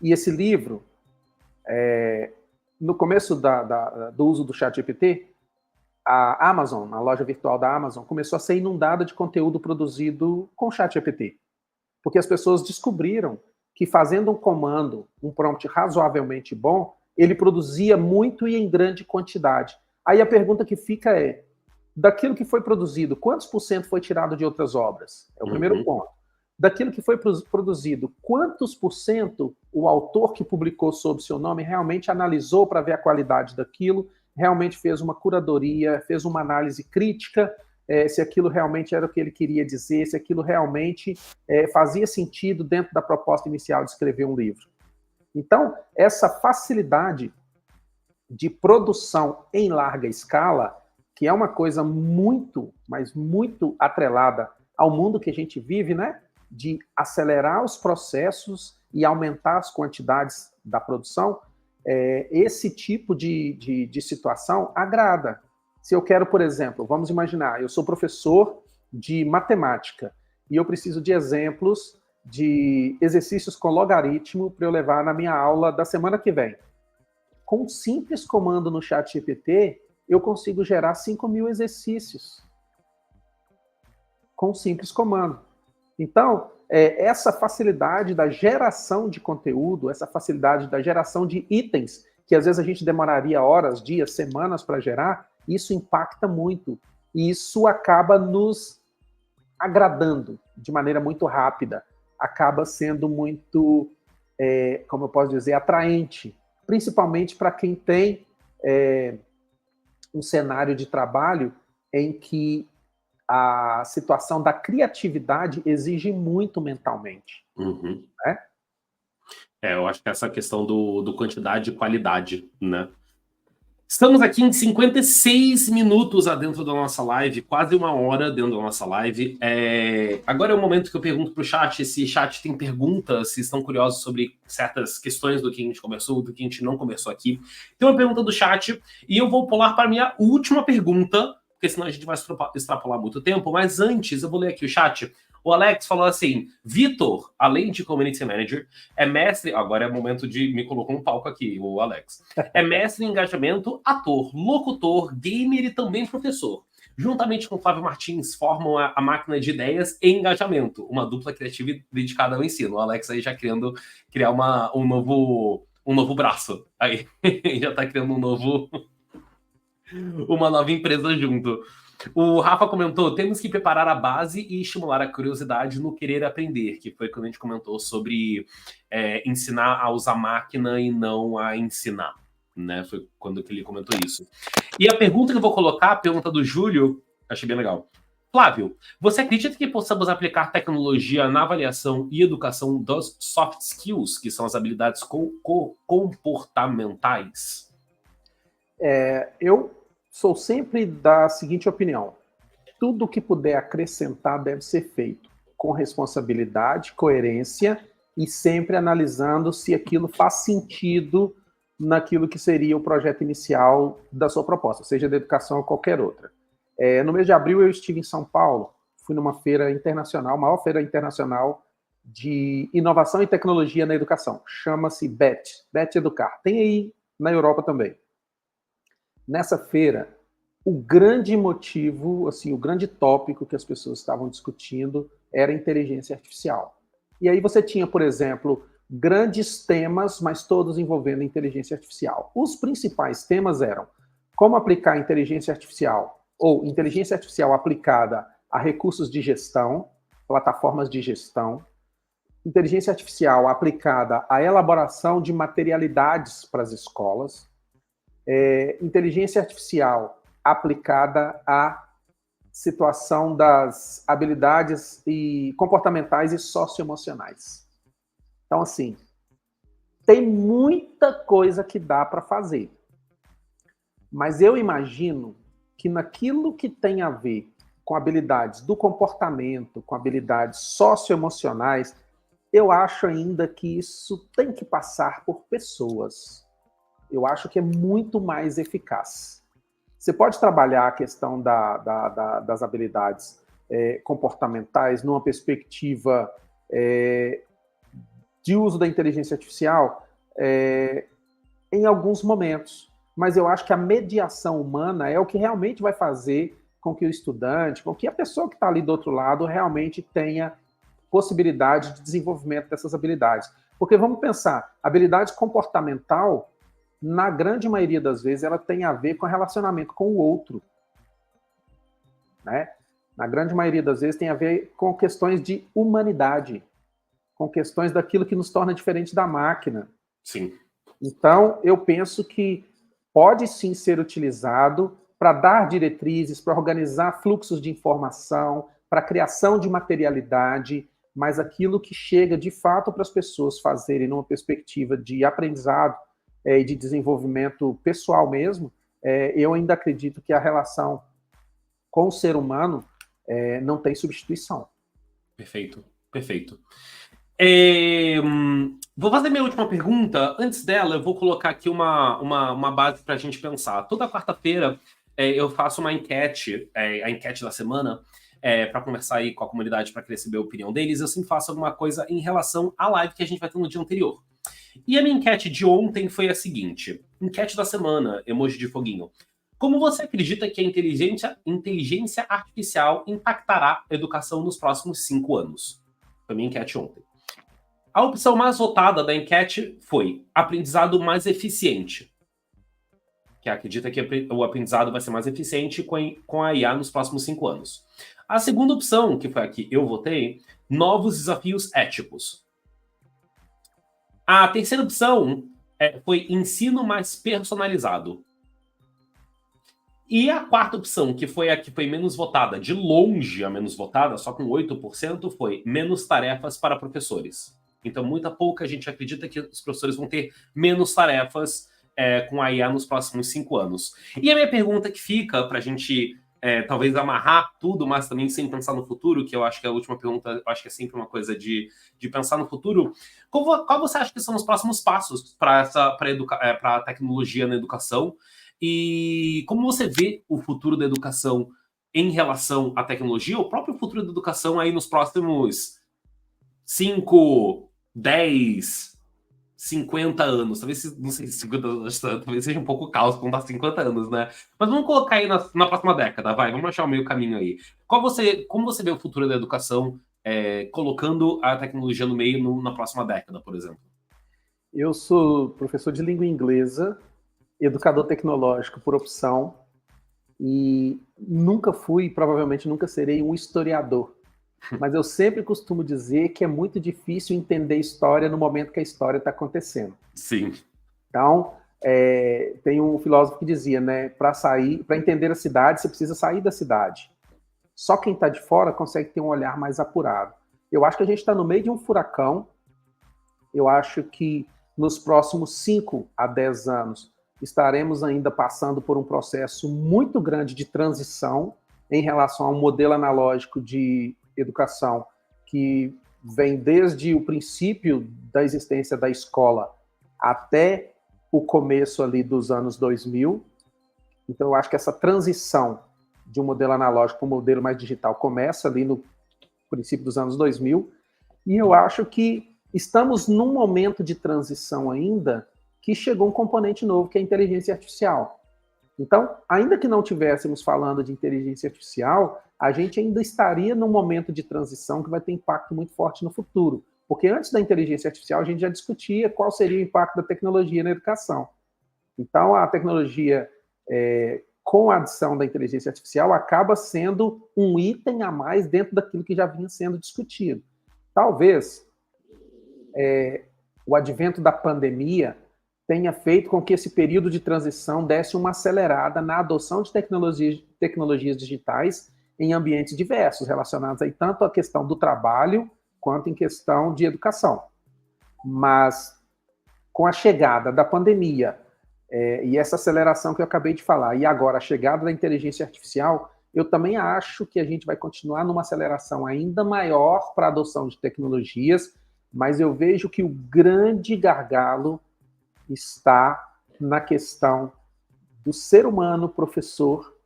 E esse livro, no começo do uso do ChatGPT, a Amazon, a loja virtual da Amazon, começou a ser inundada de conteúdo produzido com ChatGPT. Porque as pessoas descobriram que fazendo um comando, um prompt razoavelmente bom, ele produzia muito e em grande quantidade. Aí a pergunta que fica é, daquilo que foi produzido, quantos por cento foi tirado de outras obras? É o primeiro ponto. Daquilo que foi produzido, quantos por cento o autor que publicou sob seu nome realmente analisou para ver a qualidade daquilo, realmente fez uma curadoria, fez uma análise crítica, se aquilo realmente era o que ele queria dizer, se aquilo realmente fazia sentido dentro da proposta inicial de escrever um livro. Então, essa facilidade de produção em larga escala, que é uma coisa muito, mas muito atrelada ao mundo que a gente vive, né? De acelerar os processos e aumentar as quantidades da produção, esse tipo de situação agrada. Se eu quero, por exemplo, vamos imaginar, eu sou professor de matemática e eu preciso de exemplos de exercícios com logaritmo para eu levar na minha aula da semana que vem. Com um simples comando no ChatGPT, eu consigo gerar 5.000 exercícios. Com um simples comando. Então, essa facilidade da geração de conteúdo, essa facilidade da geração de itens, que às vezes a gente demoraria horas, dias, semanas para gerar, isso impacta muito. E isso acaba nos agradando de maneira muito rápida. Acaba sendo muito, como eu posso dizer, atraente. Principalmente para quem tem um cenário de trabalho em que a situação da criatividade exige muito mentalmente. Né? Eu acho que essa questão do quantidade e qualidade, né? Estamos aqui em 56 minutos dentro da nossa live, quase uma hora dentro da nossa live. Agora é o momento que eu pergunto para o chat se o chat tem perguntas, se estão curiosos sobre certas questões do que a gente conversou, do que a gente não conversou aqui. Tem uma pergunta do chat e eu vou pular para a minha última pergunta, porque senão a gente vai extrapolar muito tempo. Mas antes, eu vou ler aqui o chat. O Alex falou assim: Vitor, além de Community Manager, é mestre... Agora é o momento de... Me colocou um palco aqui, o Alex. É mestre em engajamento, ator, locutor, gamer e também professor. Juntamente com o Flávio Martins, formam a máquina de ideias e engajamento, uma dupla criativa dedicada ao ensino. O Alex aí já querendo criar um novo braço. Aí, já tá criando uma nova empresa junto. O Rafa comentou: temos que preparar a base e estimular a curiosidade no querer aprender, que foi quando a gente comentou sobre ensinar a usar máquina e não a ensinar, né? Foi quando ele comentou isso. E a pergunta que eu vou colocar, a pergunta do Júlio, achei bem legal. Flávio, você acredita que possamos aplicar tecnologia na avaliação e educação dos soft skills, que são as habilidades comportamentais? Eu sou sempre da seguinte opinião: tudo que puder acrescentar deve ser feito com responsabilidade, coerência e sempre analisando se aquilo faz sentido naquilo que seria o projeto inicial da sua proposta, seja da educação ou qualquer outra. No mês de abril eu estive em São Paulo, fui numa feira internacional, maior feira internacional de inovação e tecnologia na educação, chama-se BET Educar, tem aí na Europa também. Nessa feira, o grande motivo, assim, o grande tópico que as pessoas estavam discutindo era inteligência artificial. E aí você tinha, por exemplo, grandes temas, mas todos envolvendo inteligência artificial. Os principais temas eram como aplicar inteligência artificial, ou inteligência artificial aplicada a recursos de gestão, plataformas de gestão, inteligência artificial aplicada à elaboração de materialidades para as escolas, inteligência artificial aplicada à situação das habilidades comportamentais e socioemocionais. Então, assim, tem muita coisa que dá para fazer. Mas eu imagino que naquilo que tem a ver com habilidades do comportamento, com habilidades socioemocionais, eu acho ainda que isso tem que passar por pessoas. Eu acho que é muito mais eficaz. Você pode trabalhar a questão das habilidades comportamentais numa perspectiva de uso da inteligência artificial em alguns momentos, mas eu acho que a mediação humana é o que realmente vai fazer com que o estudante, com que a pessoa que está ali do outro lado realmente tenha possibilidade de desenvolvimento dessas habilidades. Porque vamos pensar, habilidade comportamental, na grande maioria das vezes, ela tem a ver com relacionamento com o outro. Né? Na grande maioria das vezes tem a ver com questões de humanidade, com questões daquilo que nos torna diferente da máquina. Sim. Então, eu penso que pode sim ser utilizado para dar diretrizes, para organizar fluxos de informação, para criação de materialidade, mas aquilo que chega de fato para as pessoas fazerem numa perspectiva de aprendizado e de desenvolvimento pessoal mesmo, eu ainda acredito que a relação com o ser humano não tem substituição. Perfeito, perfeito. Vou fazer minha última pergunta. Antes dela, eu vou colocar aqui uma base para a gente pensar. Toda quarta-feira eu faço uma enquete, a enquete da semana, para conversar aí com a comunidade, para querer saber a opinião deles. Eu sempre faço alguma coisa em relação à live que a gente vai ter no dia anterior. E a minha enquete de ontem foi a seguinte: enquete da semana, emoji de foguinho. Como você acredita que a inteligência artificial impactará a educação nos próximos 5 anos? Foi a minha enquete ontem. A opção mais votada da enquete foi aprendizado mais eficiente. Que acredita que o aprendizado vai ser mais eficiente com a IA nos próximos 5 anos. A segunda opção, que foi a que eu votei, novos desafios éticos. A terceira opção foi ensino mais personalizado. E a quarta opção, que foi a que foi menos votada, de longe a menos votada, só com 8%, foi menos tarefas para professores. Então, pouca gente acredita que os professores vão ter menos tarefas com a IA nos próximos 5 anos. E a minha pergunta que fica para a gente talvez amarrar tudo, mas também sem pensar no futuro, que eu acho que é a última pergunta, eu acho que é sempre uma coisa de pensar no futuro. Qual você acha que são os próximos passos para a tecnologia na educação? E como você vê o futuro da educação em relação à tecnologia, o próprio futuro da educação aí nos próximos 5, 10, 50 anos, talvez, não sei se 50 anos, talvez seja um pouco caos contar 50 anos, né? Mas vamos colocar aí na próxima década, vamos achar o meio caminho aí. Como você vê o futuro da educação colocando a tecnologia no meio na próxima década, por exemplo? Eu sou professor de língua inglesa, educador tecnológico por opção, e nunca fui, provavelmente nunca serei um historiador. Mas eu sempre costumo dizer que é muito difícil entender história no momento que a história está acontecendo. Sim. Então, tem um filósofo que dizia, né, para entender a cidade, você precisa sair da cidade. Só quem está de fora consegue ter um olhar mais apurado. Eu acho que a gente está no meio de um furacão. Eu acho que nos próximos 5 a 10 anos estaremos ainda passando por um processo muito grande de transição em relação a um modelo analógico de educação que vem desde o princípio da existência da escola até o começo ali dos anos 2000. Então, eu acho que essa transição de um modelo analógico para um modelo mais digital começa ali no princípio dos anos 2000, e eu acho que estamos num momento de transição ainda que chegou um componente novo, que é a inteligência artificial. Então, ainda que não estivéssemos falando de inteligência artificial, a gente ainda estaria num momento de transição que vai ter impacto muito forte no futuro. Porque antes da inteligência artificial, a gente já discutia qual seria o impacto da tecnologia na educação. Então, a tecnologia, com a adição da inteligência artificial, acaba sendo um item a mais dentro daquilo que já vinha sendo discutido. Talvez o advento da pandemia tenha feito com que esse período de transição desse uma acelerada na adoção de tecnologias digitais em ambientes diversos, relacionados aí tanto à questão do trabalho quanto em questão de educação. Mas, com a chegada da pandemia e essa aceleração que eu acabei de falar, e agora a chegada da inteligência artificial, eu também acho que a gente vai continuar numa aceleração ainda maior para a adoção de tecnologias, mas eu vejo que o grande gargalo está na questão do ser humano professor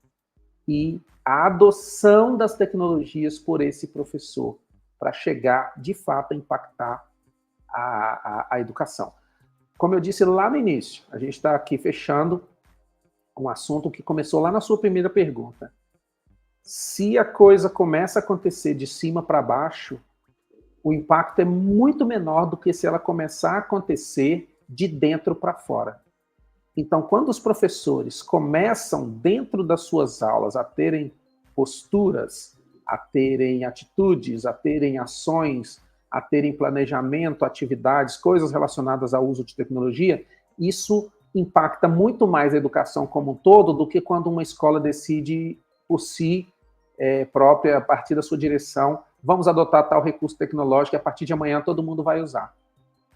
e a adoção das tecnologias por esse professor para chegar, de fato, a impactar a educação. Como eu disse lá no início, a gente está aqui fechando um assunto que começou lá na sua primeira pergunta. Se a coisa começa a acontecer de cima para baixo, o impacto é muito menor do que se ela começar a acontecer de dentro para fora. Então, quando os professores começam, dentro das suas aulas, a terem posturas, a terem atitudes, a terem ações, a terem planejamento, atividades, coisas relacionadas ao uso de tecnologia, isso impacta muito mais a educação como um todo do que quando uma escola decide por si própria, a partir da sua direção, vamos adotar tal recurso tecnológico e a partir de amanhã todo mundo vai usar.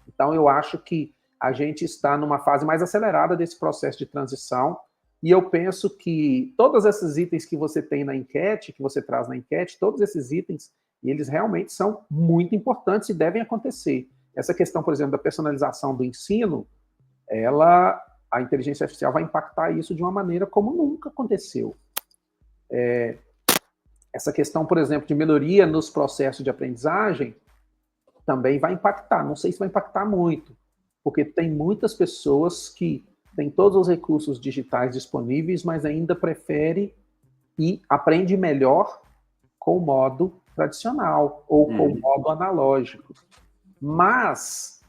Então, eu acho que a gente está numa fase mais acelerada desse processo de transição, e eu penso que todos esses itens que você tem na enquete, que você traz na enquete, todos esses itens, eles realmente são muito importantes e devem acontecer. Essa questão, por exemplo, da personalização do ensino, a inteligência artificial vai impactar isso de uma maneira como nunca aconteceu. Essa questão, por exemplo, de melhoria nos processos de aprendizagem também vai impactar. Não sei se vai impactar muito, porque tem muitas pessoas que têm todos os recursos digitais disponíveis, mas ainda prefere e aprende melhor com o modo tradicional ou com o modo analógico. Mas,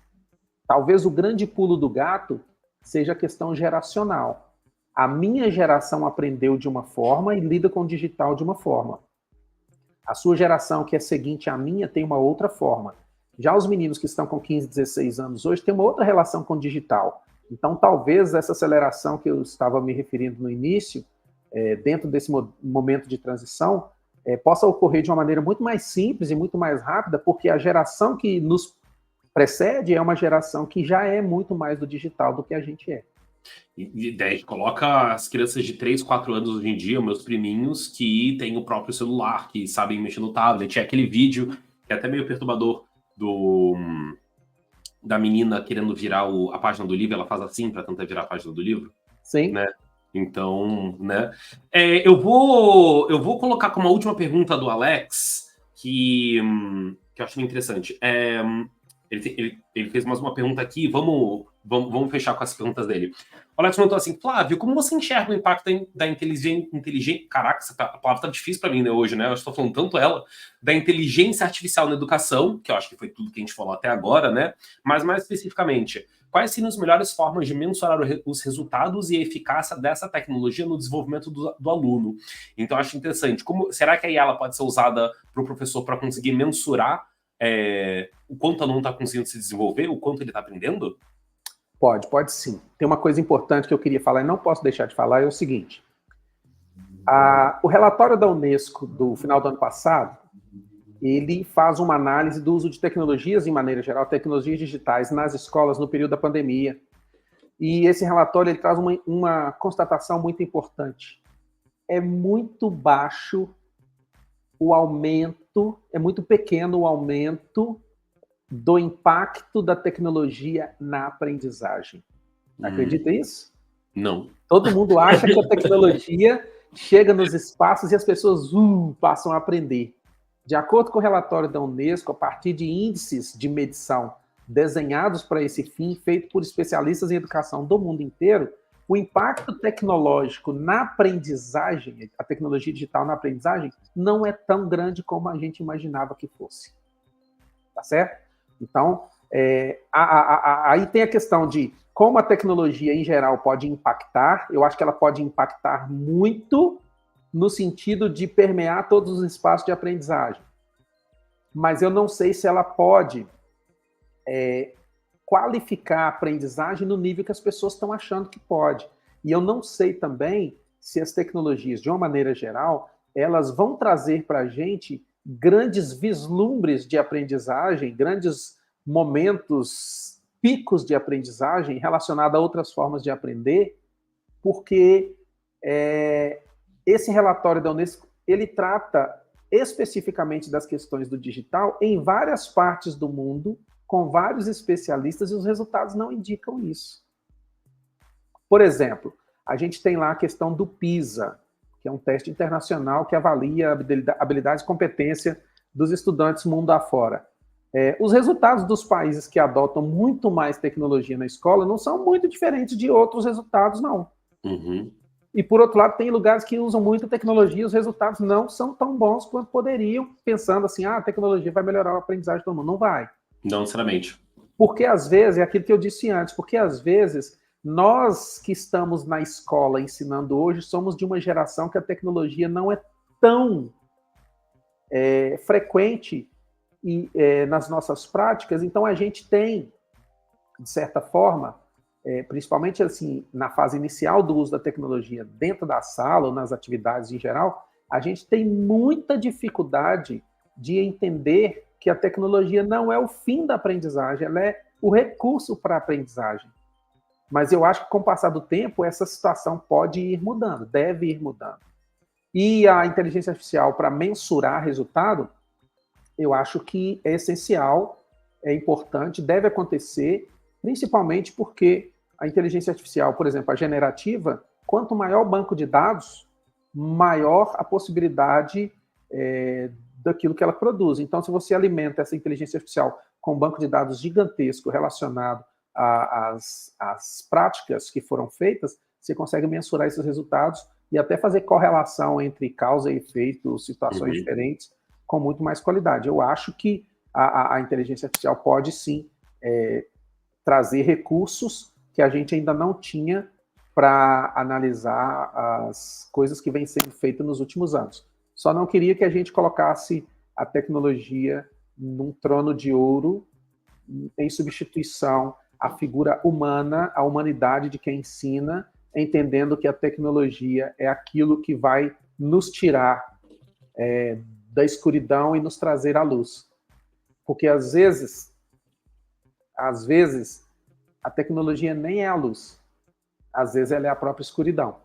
talvez o grande pulo do gato seja a questão geracional. A minha geração aprendeu de uma forma e lida com o digital de uma forma. A sua geração, que é seguinte à minha, tem uma outra forma. Já os meninos que estão com 15, 16 anos hoje têm uma outra relação com o digital. Então, talvez essa aceleração que eu estava me referindo no início, dentro desse momento de transição, possa ocorrer de uma maneira muito mais simples e muito mais rápida, porque a geração que nos precede é uma geração que já é muito mais do digital do que a gente é. E daí a gente coloca as crianças de 3, 4 anos hoje em dia, meus priminhos, que têm o próprio celular, que sabem mexer no tablet. É aquele vídeo que é até meio perturbador da menina querendo virar a página do livro, ela faz assim para tentar virar a página do livro, Sim. né? Então, né? Eu vou colocar como a última pergunta do Alex, que eu acho bem interessante. Ele fez mais uma pergunta aqui, vamos fechar com as perguntas dele. O Alex perguntou assim, Flávio, como você enxerga o impacto da inteligência... Caraca, essa palavra tá difícil para mim, né, hoje, né? Eu estou falando tanto ela, da inteligência artificial na educação, que eu acho que foi tudo que a gente falou até agora, né? Mas mais especificamente, quais seriam as melhores formas de mensurar os resultados e a eficácia dessa tecnologia no desenvolvimento do aluno? Então, eu acho interessante. Será que aí ela pode ser usada para o professor para conseguir mensurar o quanto o aluno está conseguindo se desenvolver, o quanto ele está aprendendo? Pode sim. Tem uma coisa importante que eu queria falar e não posso deixar de falar, é o seguinte. O relatório da Unesco do final do ano passado, ele faz uma análise do uso de tecnologias, em maneira geral, tecnologias digitais nas escolas no período da pandemia. E esse relatório ele traz uma constatação muito importante. É muito baixo o aumento, é muito pequeno o aumento do impacto da tecnologia na aprendizagem. Acredita nisso? Não. Todo mundo acha que a tecnologia chega nos espaços e as pessoas passam a aprender. De acordo com o relatório da Unesco, a partir de índices de medição desenhados para esse fim, feito por especialistas em educação do mundo inteiro, o impacto tecnológico na aprendizagem, a tecnologia digital na aprendizagem, não é tão grande como a gente imaginava que fosse. Tá certo? Então, aí tem a questão de como a tecnologia, em geral, pode impactar. Eu acho que ela pode impactar muito no sentido de permear todos os espaços de aprendizagem. Mas eu não sei se ela pode qualificar a aprendizagem no nível que as pessoas estão achando que pode. E eu não sei também se as tecnologias, de uma maneira geral, elas vão trazer para a gente grandes vislumbres de aprendizagem, grandes momentos, picos de aprendizagem relacionados a outras formas de aprender, porque esse relatório da Unesco, ele trata especificamente das questões do digital em várias partes do mundo, com vários especialistas, e os resultados não indicam isso. Por exemplo, a gente tem lá a questão do PISA, que é um teste internacional que avalia a habilidade e competência dos estudantes mundo afora. Os resultados dos países que adotam muito mais tecnologia na escola não são muito diferentes de outros resultados, não. Uhum. E, por outro lado, tem lugares que usam muita tecnologia e os resultados não são tão bons quanto poderiam, pensando assim, a tecnologia vai melhorar a aprendizagem de todo mundo. Não vai. Não necessariamente. Porque, às vezes, é aquilo que eu disse antes, porque, às vezes, nós que estamos na escola ensinando hoje, somos de uma geração que a tecnologia não é tão frequente nas nossas práticas, então a gente tem, de certa forma, principalmente assim na fase inicial do uso da tecnologia dentro da sala ou nas atividades em geral, a gente tem muita dificuldade de entender que a tecnologia não é o fim da aprendizagem, ela é o recurso para a aprendizagem. Mas eu acho que com o passar do tempo, essa situação pode ir mudando, deve ir mudando. E a inteligência artificial, para mensurar resultado, eu acho que é essencial, é importante, deve acontecer, principalmente porque a inteligência artificial, por exemplo, a generativa, quanto maior o banco de dados, maior a possibilidade daquilo que ela produz. Então, se você alimenta essa inteligência artificial com um banco de dados gigantesco relacionado às práticas que foram feitas, você consegue mensurar esses resultados e até fazer correlação entre causa e efeito, situações diferentes, com muito mais qualidade. Eu acho que a inteligência artificial pode, sim, trazer recursos que a gente ainda não tinha para analisar as coisas que vêm sendo feitas nos últimos anos. Só não queria que a gente colocasse a tecnologia num trono de ouro em substituição à figura humana, à humanidade de quem ensina, entendendo que a tecnologia é aquilo que vai nos tirar da escuridão e nos trazer à luz. Porque, às vezes, a tecnologia nem é a luz. às vezes ela é a própria escuridão.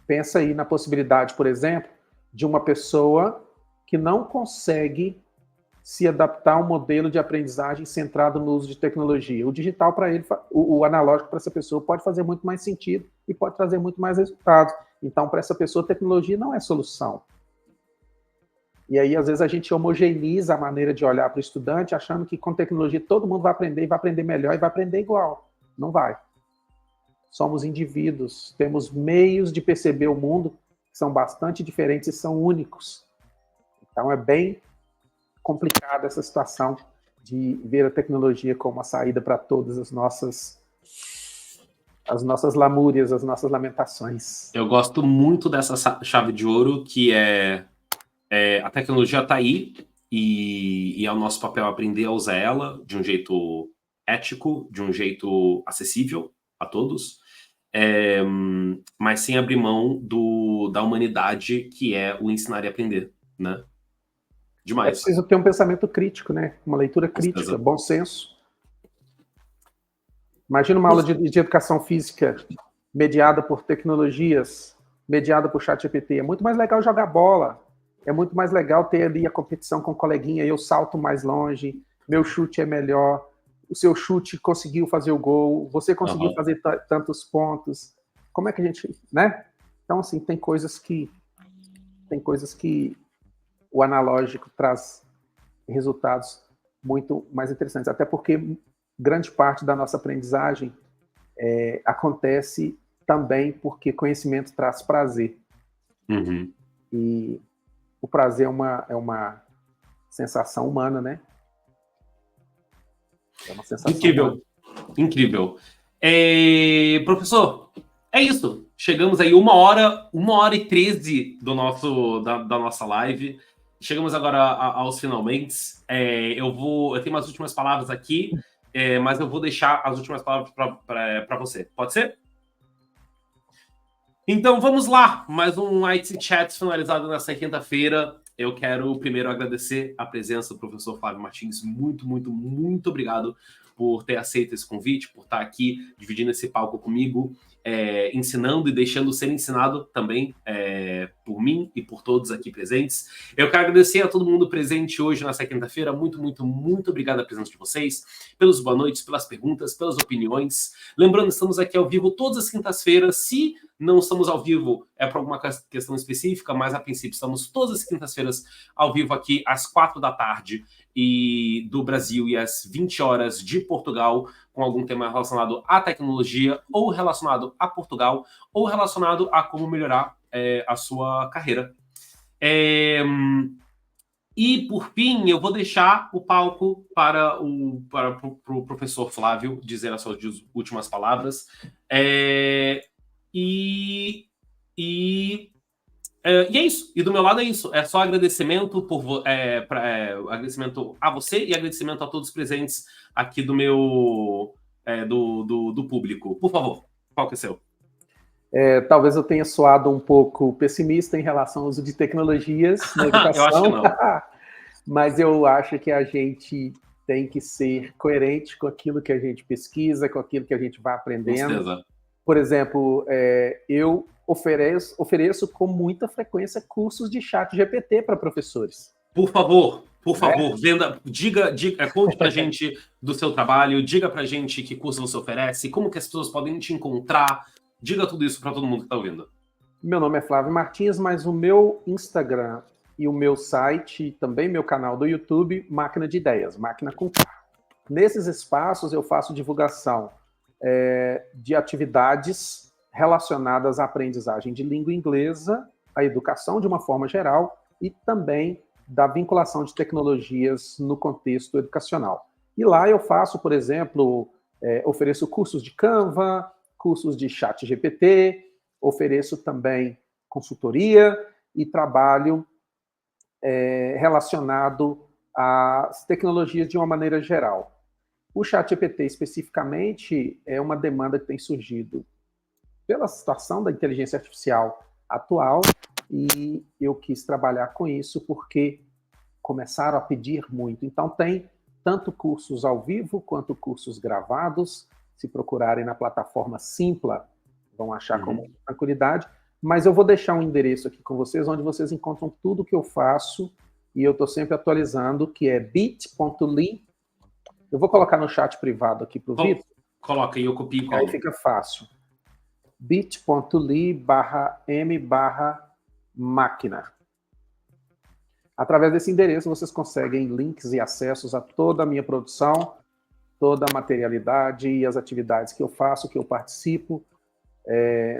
Pensa aí na possibilidade, por exemplo, de uma pessoa que não consegue se adaptar a um modelo de aprendizagem centrado no uso de tecnologia. O digital para ele, o analógico para essa pessoa pode fazer muito mais sentido e pode trazer muito mais resultados. Então, para essa pessoa, tecnologia não é solução. E aí, às vezes, a gente homogeneiza a maneira de olhar para o estudante, achando que com tecnologia todo mundo vai aprender e vai aprender melhor e vai aprender igual. Não vai. Somos indivíduos, temos meios de perceber o mundo que são bastante diferentes e são únicos. Então, é bem complicada essa situação de ver a tecnologia como a saída para todas as nossas lamúrias, as nossas lamentações. Eu gosto muito dessa chave de ouro, que a tecnologia está aí e é o nosso papel aprender a usar ela de um jeito ético, de um jeito acessível a todos, mas sem abrir mão da humanidade, que é o ensinar e aprender, né? Demais. É preciso ter um pensamento crítico, né? Uma leitura crítica, bom senso. Imagina uma aula de educação física mediada por tecnologias, mediada por ChatGPT. É muito mais legal jogar bola. É muito mais legal ter ali a competição com o coleguinha. Eu salto mais longe, meu chute é melhor, o seu chute conseguiu fazer o gol, você conseguiu fazer tantos pontos. Como é que a gente, né? Então, assim, tem coisas que o analógico traz resultados muito mais interessantes. Até porque grande parte da nossa aprendizagem acontece também porque conhecimento traz prazer. Uhum. E o prazer é uma sensação humana, né? É uma sensação incrível, humana. Incrível. Professor, é isso. Chegamos aí 1h e 13 da nossa live. Chegamos agora aos finalmente. Eu tenho umas últimas palavras aqui, mas eu vou deixar as últimas palavras para você. Pode ser? Então, vamos lá. Mais um IT Chat finalizado nessa quinta-feira. Eu quero primeiro agradecer a presença do professor Flávio Martins. Muito, muito, muito obrigado por ter aceito esse convite, por estar aqui dividindo esse palco comigo, ensinando e deixando ser ensinado também por mim e por todos aqui presentes. Eu quero agradecer a todo mundo presente hoje nessa quinta-feira. Muito, muito, muito obrigado pela presença de vocês, pelos boa noites, pelas perguntas, pelas opiniões. Lembrando, estamos aqui ao vivo todas as quintas-feiras. Se não estamos ao vivo, é por alguma questão específica, mas a princípio estamos todas as quintas-feiras ao vivo aqui às 4 da tarde e do Brasil e às 20 horas de Portugal, com algum tema relacionado à tecnologia, ou relacionado a Portugal, ou relacionado a como melhorar a sua carreira. E, por fim, eu vou deixar o palco para o professor Flávio dizer as suas últimas palavras. E é isso. E do meu lado é isso. É só agradecimento agradecimento a você e agradecimento a todos os presentes aqui do público. Por favor, qual que é o seu? Talvez eu tenha soado um pouco pessimista em relação ao uso de tecnologias na educação. Eu acho que não. Mas eu acho que a gente tem que ser coerente com aquilo que a gente pesquisa, com aquilo que a gente vai aprendendo. Com certeza. Por exemplo, eu ofereço com muita frequência cursos de ChatGPT para professores. Por favor, venda, conte pra gente do seu trabalho, diga pra gente que curso você oferece, como que as pessoas podem te encontrar, diga tudo isso para todo mundo que está ouvindo. Meu nome é Flávio Martins, mas o meu Instagram e o meu site, também meu canal do YouTube, Máquina de Ideias, Máquina com K. Nesses espaços eu faço divulgação de atividades relacionadas à aprendizagem de língua inglesa, à educação de uma forma geral e também da vinculação de tecnologias no contexto educacional. E lá eu faço, por exemplo, ofereço cursos de Canva, cursos de ChatGPT, ofereço também consultoria e trabalho relacionado às tecnologias de uma maneira geral. O ChatGPT especificamente é uma demanda que tem surgido pela situação da inteligência artificial atual e eu quis trabalhar com isso porque começaram a pedir muito. Então tem tanto cursos ao vivo quanto cursos gravados. se procurarem na plataforma Simpla, vão achar com tranquilidade. Mas eu vou deixar um endereço aqui com vocês, onde vocês encontram tudo que eu faço, e eu estou sempre atualizando, que é bit.ly. Eu vou colocar no chat privado aqui para o Vitor. Coloca aí, eu copio e colo. Aí fica fácil. bit.ly/m/máquina. Através desse endereço, vocês conseguem links e acessos a toda a minha produção, toda a materialidade e as atividades que eu faço, que eu participo.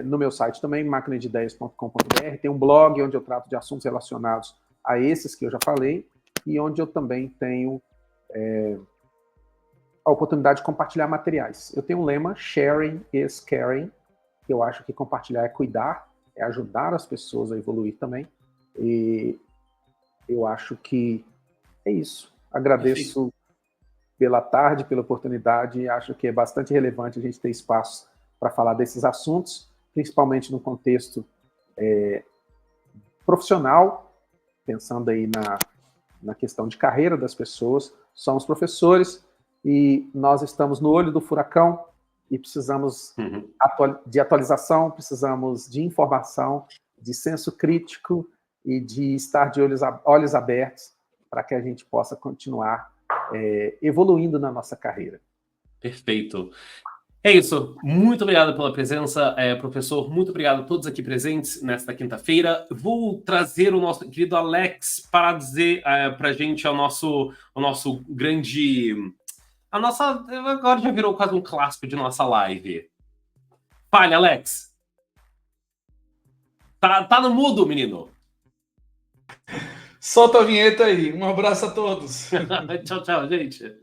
No meu site também, maquinadeideias.com.br, tem um blog onde eu trato de assuntos relacionados a esses que eu já falei, e onde eu também tenho a oportunidade de compartilhar materiais. Eu tenho um lema, sharing is caring, que eu acho que compartilhar é cuidar, é ajudar as pessoas a evoluir também, e eu acho que é isso. Agradeço pela tarde, pela oportunidade, e acho que é bastante relevante a gente ter espaço para falar desses assuntos, principalmente no contexto profissional, pensando aí na questão de carreira das pessoas. Somos professores e nós estamos no olho do furacão e precisamos de atualização, precisamos de informação, de senso crítico e de estar de olhos abertos para que a gente possa continuar evoluindo na nossa carreira. Perfeito. É isso. Muito obrigado pela presença, professor. Muito obrigado a todos aqui presentes nesta quinta-feira. Vou trazer o nosso querido Alex para dizer para a gente o nosso grande... Agora já virou quase um clássico de nossa live. Fale, Alex. Tá no mudo, menino. Solta a vinheta aí. Um abraço a todos. Tchau, tchau, gente.